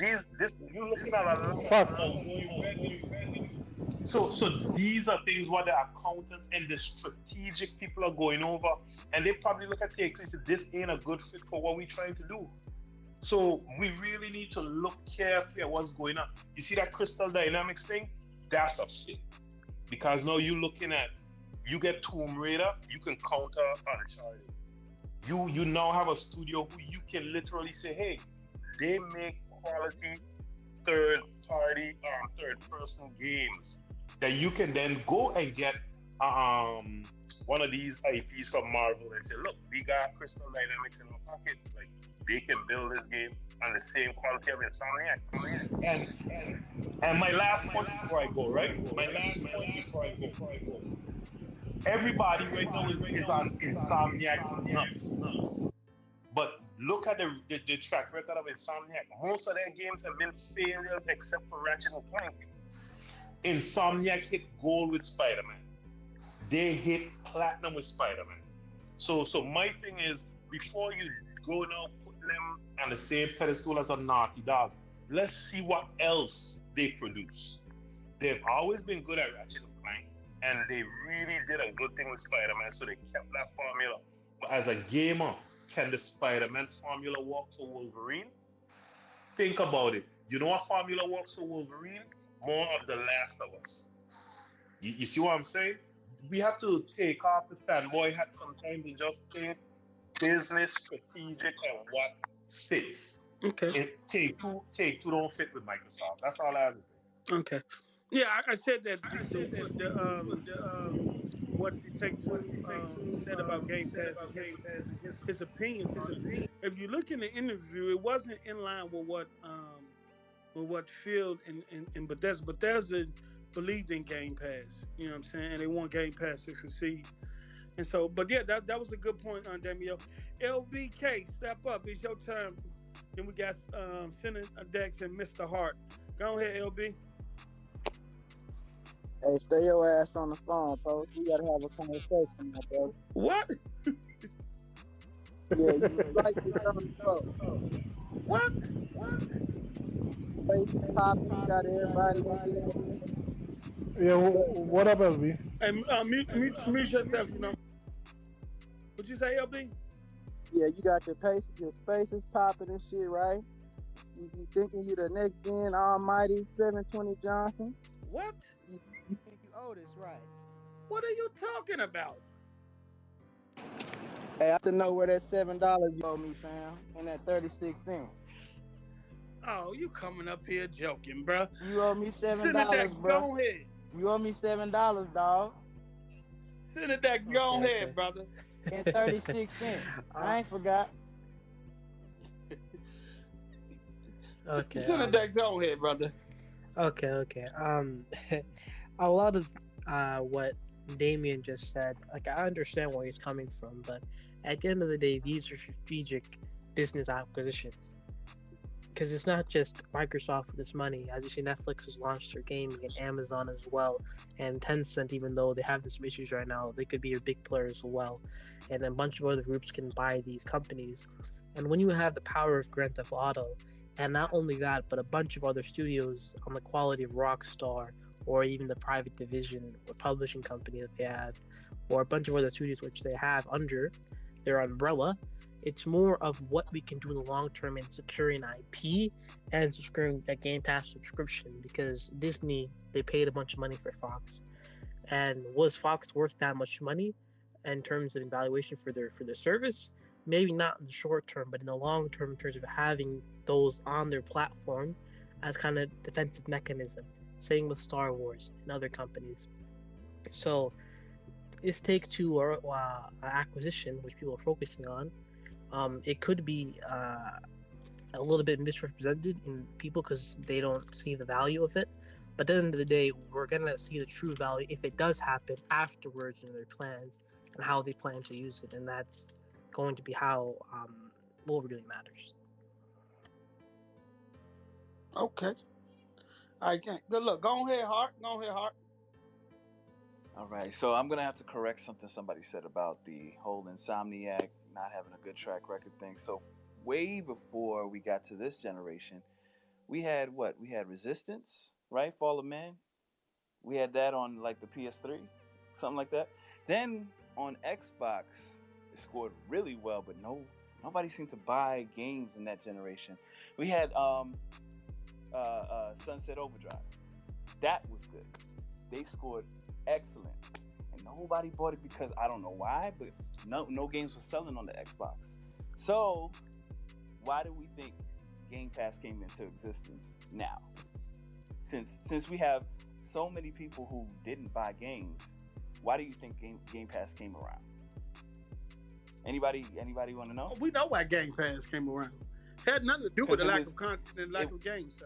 You're looking at a lot of ongoing revenue. So these are things what the accountants and the strategic people are going over, and they probably look at Take-Two and say, this ain't a good fit for what we're trying to do. So we really need to look carefully at what's going on. You see that Crystal Dynamics thing? That's a fit. Because now you're looking at, you get Tomb Raider, you can counter Uncharted. You now have a studio who you can literally say, hey, they make quality third-party or third-person games that you can then go and get one of these IPs from Marvel and say, look, we got Crystal Dynamics in our pocket. Like, they can build this game on the same quality of Insomniac. And my last point before I go, right? Everybody right now is on Insomniac's nuts. But look at the track record of Insomniac. Most of their games have been failures except for Ratchet and Clank. Insomniac hit gold with Spider-Man. They hit platinum with Spider-Man. So my thing is, before you go now put them on the same pedestal as a Naughty Dog, let's see what else they produce. They've always been good at Ratchet and Clank, and they really did a good thing with Spider-Man, so they kept that formula. But as a gamer, can the Spider-Man formula work for Wolverine? Think about it. You know what formula works for Wolverine? More of The Last of Us. You see what I'm saying? We have to take off the fanboy hat sometimes and just think business, strategic, and what fits. Okay. Take two don't fit with Microsoft. That's all I have to say. Okay. Yeah, I said that what the Take-Two said about Game Pass and his opinion on it. If you look in the interview, it wasn't in line with what Phil and Bethesda believed in Game Pass. You know what I'm saying? And they want Game Pass to succeed. And so, but yeah, that was a good point on Damiel. LBK, step up. It's your turn. Then we got Senator Dex and Mr. Hart. Go ahead, LB. Hey, stay your ass on the phone, folks. We gotta have a conversation, my bro. What? Yeah, you like this on the phone. What? Space is popping. Got everybody in here. Yeah, what up, LB? Hey, mute yourself, you know. What'd you say, LB? Yeah, you got your space is popping and shit, right? You thinking you the next gen almighty 720 Johnson? What? You think you Otis, right? What are you talking about? Hey, I have to know where that $7 you owe me, fam, and that 36 cents. Oh, you coming up here joking, bro? You owe me $7, Cinedex, bro. go ahead. You owe me $7, dog. Cinedex, go ahead, brother. And 36 cents. I ain't forgot. Okay. Cinedex, go ahead, brother. Okay. A lot of what Damien just said, like, I understand where he's coming from, but at the end of the day, these are strategic business acquisitions. Because it's not just Microsoft with its money. As you see, Netflix has launched their gaming and Amazon as well. And Tencent, even though they have some issues right now, they could be a big player as well. And a bunch of other groups can buy these companies. And when you have the power of Grand Theft Auto, and not only that, but a bunch of other studios on the quality of Rockstar, or even the private division or publishing company that they have, or a bunch of other studios which they have under, their umbrella. It's more of what we can do in the long term in securing IP and securing a Game Pass subscription, because Disney, they paid a bunch of money for Fox. And was Fox worth that much money in terms of evaluation for their service? Maybe not in the short term, but in the long term, in terms of having those on their platform as kind of defensive mechanism. Same with Star Wars and other companies. So this Take-Two acquisition, which people are focusing on, it could be a little bit misrepresented in people because they don't see the value of it. But at the end of the day, we're gonna see the true value if it does happen afterwards in their plans and how they plan to use it, and that's going to be how what really matters. Okay. All right, good luck. Go ahead, Hart. Go ahead, Hart. All right, so I'm gonna have to correct something somebody said about the whole Insomniac not having a good track record thing. So way before we got to this generation, we had what? We had Resistance, right? Fall of Man. We had that on like the PS3, something like that. Then on Xbox, it scored really well, but nobody seemed to buy games in that generation. We had Sunset Overdrive. That was good. They scored excellent, and nobody bought it because I don't know why, but no games were selling on the Xbox. So why do we think Game Pass came into existence now? Since we have so many people who didn't buy games, why do you think Game Pass came around? Anybody want to know? We know why Game Pass came around. It had nothing to do with the lack of content and lack of games.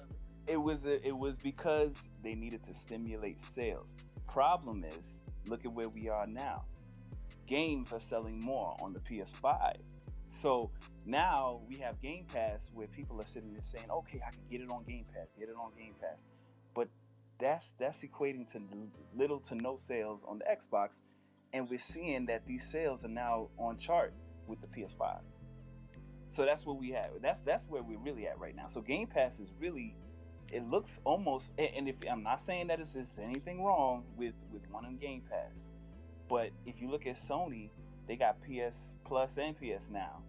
It was because they needed to stimulate sales. Problem is, look at where we are now. Games are selling more on the PS5. So now we have Game Pass where people are sitting there saying, okay, I can get it on Game Pass. But that's equating to little to no sales on the Xbox. And we're seeing that these sales are now on chart with the PS5. So that's what we have. That's where we're really at right now. So Game Pass is really, it looks almost, and if I'm not saying that there's anything wrong with one on Game Pass, but if you look at Sony, they got PS Plus and PS Now,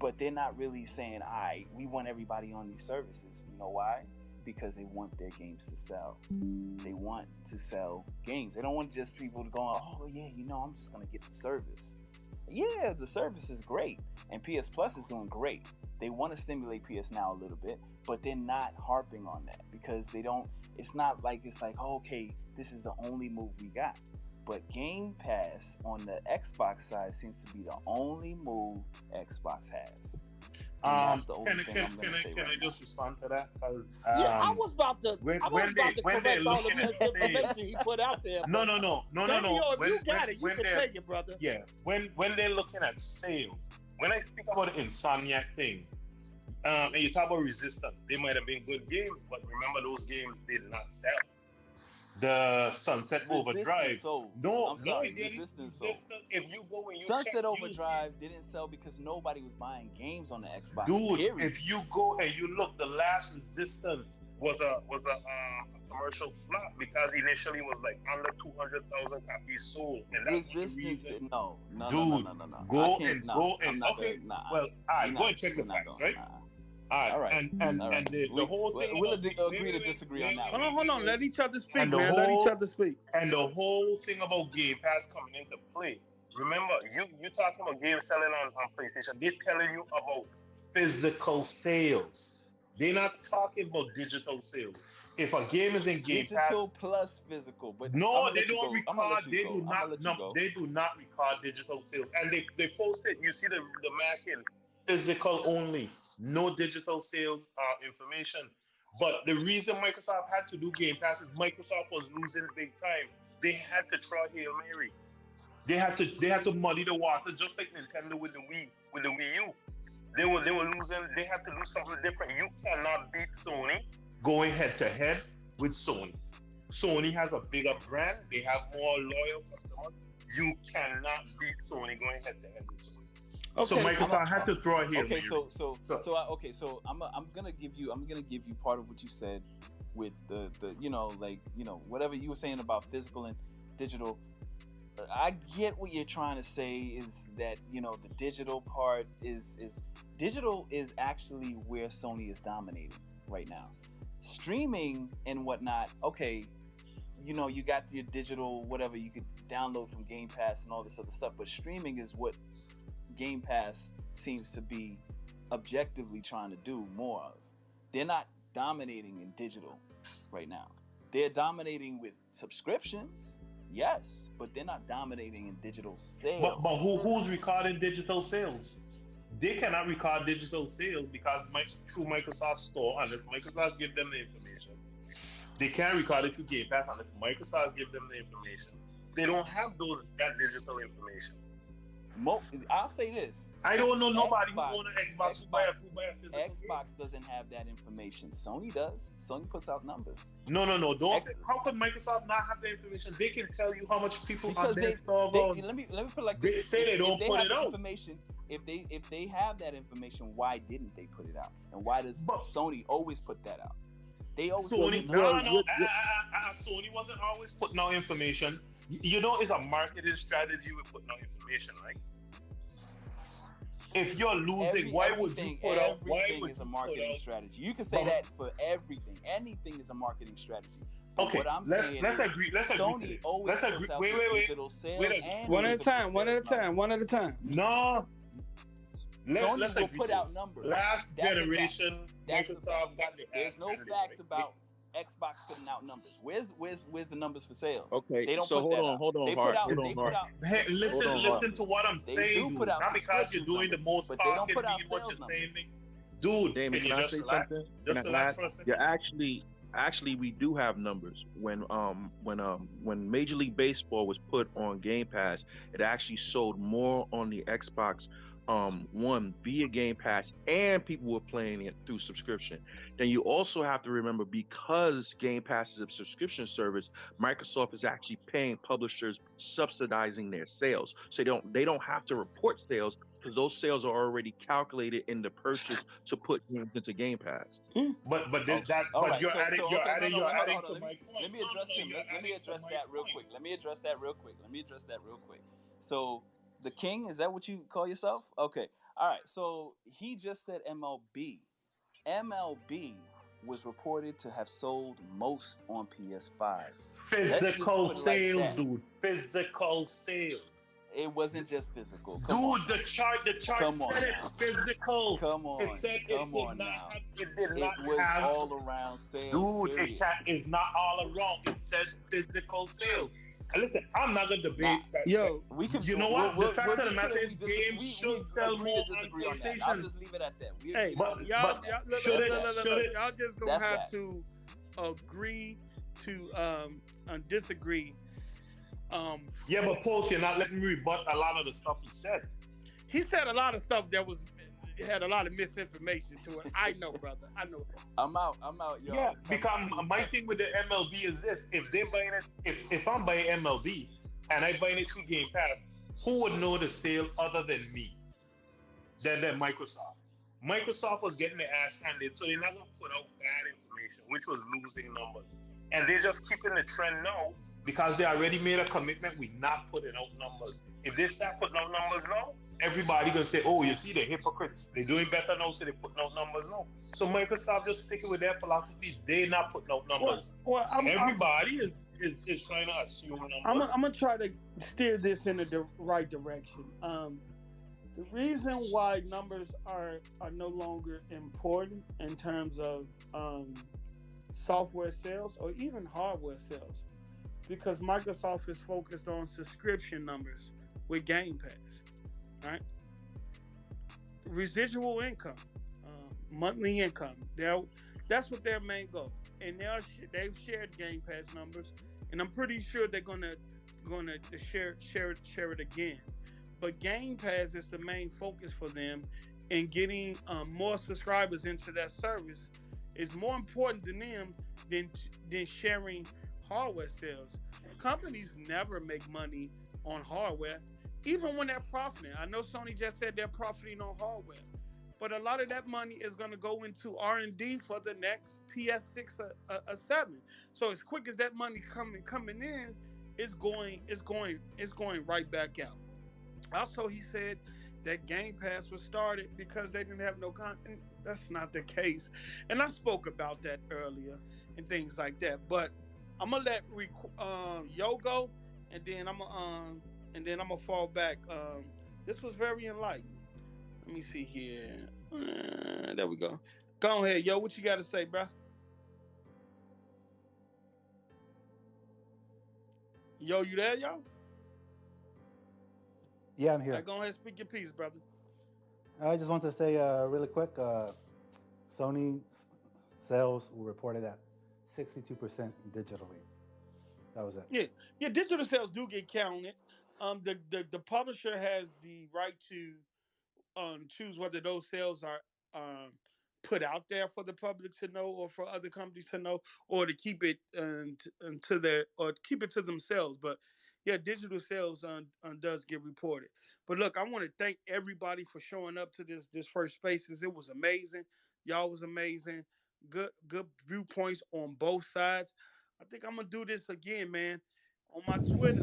but they're not really saying, all right, we want everybody on these services. You know why? Because they want their games to sell. They want to sell games. They don't want just people to go, oh yeah, I'm just gonna get the service. Yeah, the service is great, and PS Plus is doing great. They want to stimulate PS Now a little bit, but they're not harping on that because they don't. It's not like oh, okay, this is the only move we got. But Game Pass on the Xbox side seems to be the only move Xbox has. And that's the only thing I'm going to say. Can I just respond to that? I was about to correct all the misinformation he put out there. No. If you got it, you can take it, brother. Yeah, when they're looking at sales, when I speak about the Insomniac thing, and you talk about Resistance, they might have been good games, but remember those games did not sell. The Sunset Overdrive. Resistance sold. If you go and you Sunset Overdrive didn't sell because nobody was buying games on the Xbox. Dude, period. If you go and you look, the last Resistance was a commercial flop because initially was like under 200,000 copies sold, and that's Resistance. No. Dude, go and go and okay. Well, go and check the facts, right? All right. And the whole thing. We'll agree to disagree on that. Hold on. Let each other speak, man. Let each other speak. And the whole thing about Game Pass coming into play. Remember, you talking about games selling on PlayStation. They're telling you about physical sales. They're not talking about digital sales. If a game is in Game Pass, digital plus physical, but no, they don't record. They do not record digital sales, and they post it. You see the marking physical only. No digital sales information. But the reason Microsoft had to do Game Pass is Microsoft was losing big time. They had to try Hail Mary. They had to muddy the water, just like Nintendo with the Wii U. They were losing. They had to do something different. You cannot beat Sony going head to head with Sony. Sony has a bigger brand. They have more loyal customers. You cannot beat Sony going head to head with Sony. Okay, so Microsoft had to throw a Hail Mary. So I'm gonna give you part of what you said with the whatever you were saying about physical and digital. I get what you're trying to say is that, you know, the digital part is digital is actually where Sony is dominating right now. Streaming and whatnot, okay, you know, you got your digital whatever you could download from Game Pass and all this other stuff, but streaming is what Game Pass seems to be objectively trying to do more of. They're not dominating in digital right now. They're dominating with subscriptions, yes, but they're not dominating in digital sales. But who's recording digital sales? They cannot record digital sales because through Microsoft Store, unless Microsoft give them the information. They can't record it through Game Pass unless Microsoft give them the information. They don't have that digital information. I'll say this. I don't know nobody who owns an Xbox who buy a physical Xbox doesn't have that information. Sony does. Sony puts out numbers. No. How could Microsoft not have the information? They can tell you how much people because on their servers. Let me put it like they this. say they don't put it out. Information, if they have that information, why didn't they put it out? And why does Sony always put that out? They always Sony Sony wasn't always putting out information. You know, it's a marketing strategy with putting out information, right? If you're losing, why would you put out? Everything is a marketing strategy. You can say that for everything. Anything is a marketing strategy. Okay, what I'm let's saying agree. Let's Sony always puts out digital sales and one at a time. No. Let's will agree put to out this. numbers. Last generation, Microsoft got the There's no fact about Xbox putting out numbers. Where's the numbers for sales? Okay, they don't so put hold on, They Hart. put out. Hey, listen to what I'm saying, dude. Not because you're doing the most but they don't put out what you're sales saying. Dude, Damon, can you can I just say relax? something? Just relax for a second. Yeah, actually, we do have numbers. When Major League Baseball was put on Game Pass, it actually sold more on the Xbox One via Game Pass, and people were playing it through subscription. Then you also have to remember, because Game Pass is a subscription service, Microsoft is actually paying publishers, subsidizing their sales. So they don't have to report sales because those sales are already calculated in the purchase to put games into Game Pass. But you're adding to my point. Let me address that real quick. So the King, is that what you call yourself? Okay. All right. So he just said MLB. MLB was reported to have sold most on PS5. Physical sales, dude. Physical sales. It wasn't just physical. The chart said it physical. Come on. It said it was all around sales. Dude, it's not all around. It said physical sales. Listen, I'm not gonna debate that. Yo, you know what? The fact of the matter is, games should sell more on PlayStation. I'll just leave it at that. Hey, y'all just gonna have to agree to disagree. Yeah, but Post, you're not letting me rebut a lot of the stuff he said. He said a lot of stuff that had a lot of misinformation to it. I know, brother. I know. I'm out, yo. Yeah, because my thing with the MLB is this: if they're buying it, if I'm buying MLB and I'm buying it through Game Pass, who would know the sale other than me? Than Microsoft. Microsoft was getting their ass handed, so they're not gonna put out bad information, which was losing numbers, and they're just keeping the trend now because they already made a commitment. We're not putting out numbers. If they start putting out numbers now, everybody gonna say, "Oh, you see, they're hypocrites. They're doing better now, so they're putting out numbers now." So Microsoft just sticking with their philosophy. They're not putting out numbers. Everybody is trying to assume numbers. I'm gonna try to steer this in the right direction. The reason why numbers are no longer important in terms of software sales or even hardware sales, because Microsoft is focused on subscription numbers with Game Pass, right? Residual income, monthly income. That's what their main goal. And they've shared Game Pass numbers, and I'm pretty sure they're gonna share it again. But Game Pass is the main focus for them, and getting more subscribers into that service is more important to them than sharing hardware sales. Companies never make money on hardware, even when they're profiting. I know Sony just said they're profiting on hardware, but a lot of that money is going to go into R&D for the next PS6 or 7. So as quick as that money coming in, it's going right back out. Also, he said that Game Pass was started because they didn't have no content. That's not the case, and I spoke about that earlier and things like that. But I'm gonna let Yo go, and then I'm gonna fall back. This was very enlightening. Let me see here. There we go. Go ahead, Yo. What you got to say, bro? Yo, you there, yo? Yeah, I'm here. All right, go ahead, speak your piece, brother. I just want to say really quick, Sony sales were reported at 62% digitally. That was it. Yeah. Digital sales do get counted. The publisher has the right to choose whether those sales are um, put out there for the public to know, or for other companies to know, or to keep it to their, or keep it to themselves. But yeah, digital sales does get reported. But look, I want to thank everybody for showing up to this first Spaces. It was amazing. Y'all was amazing. Good viewpoints on both sides. I think I'm gonna do this again, man. On my Twitter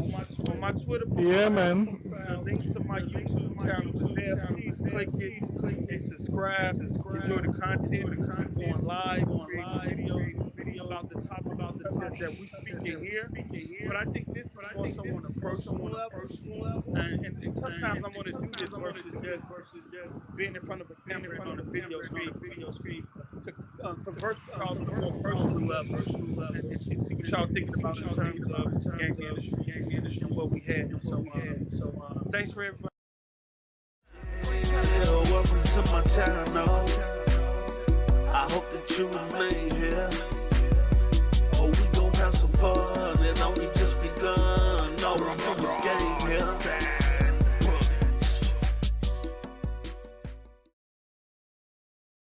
Yeah, profile, man. the link to my YouTube channel is there. Please click it and subscribe. Enjoy the content. I'm going live, creating videos about the topics and subjects that we speak in here. But I think this is more so on a personal level. And sometimes I want to do this versus just being in front of a camera and on a video screen to converse with y'all on a more personal level, and see what y'all thinking about in terms of the gaming industry and what we had. So thanks for everybody. Welcome to my channel. I hope that you remain here.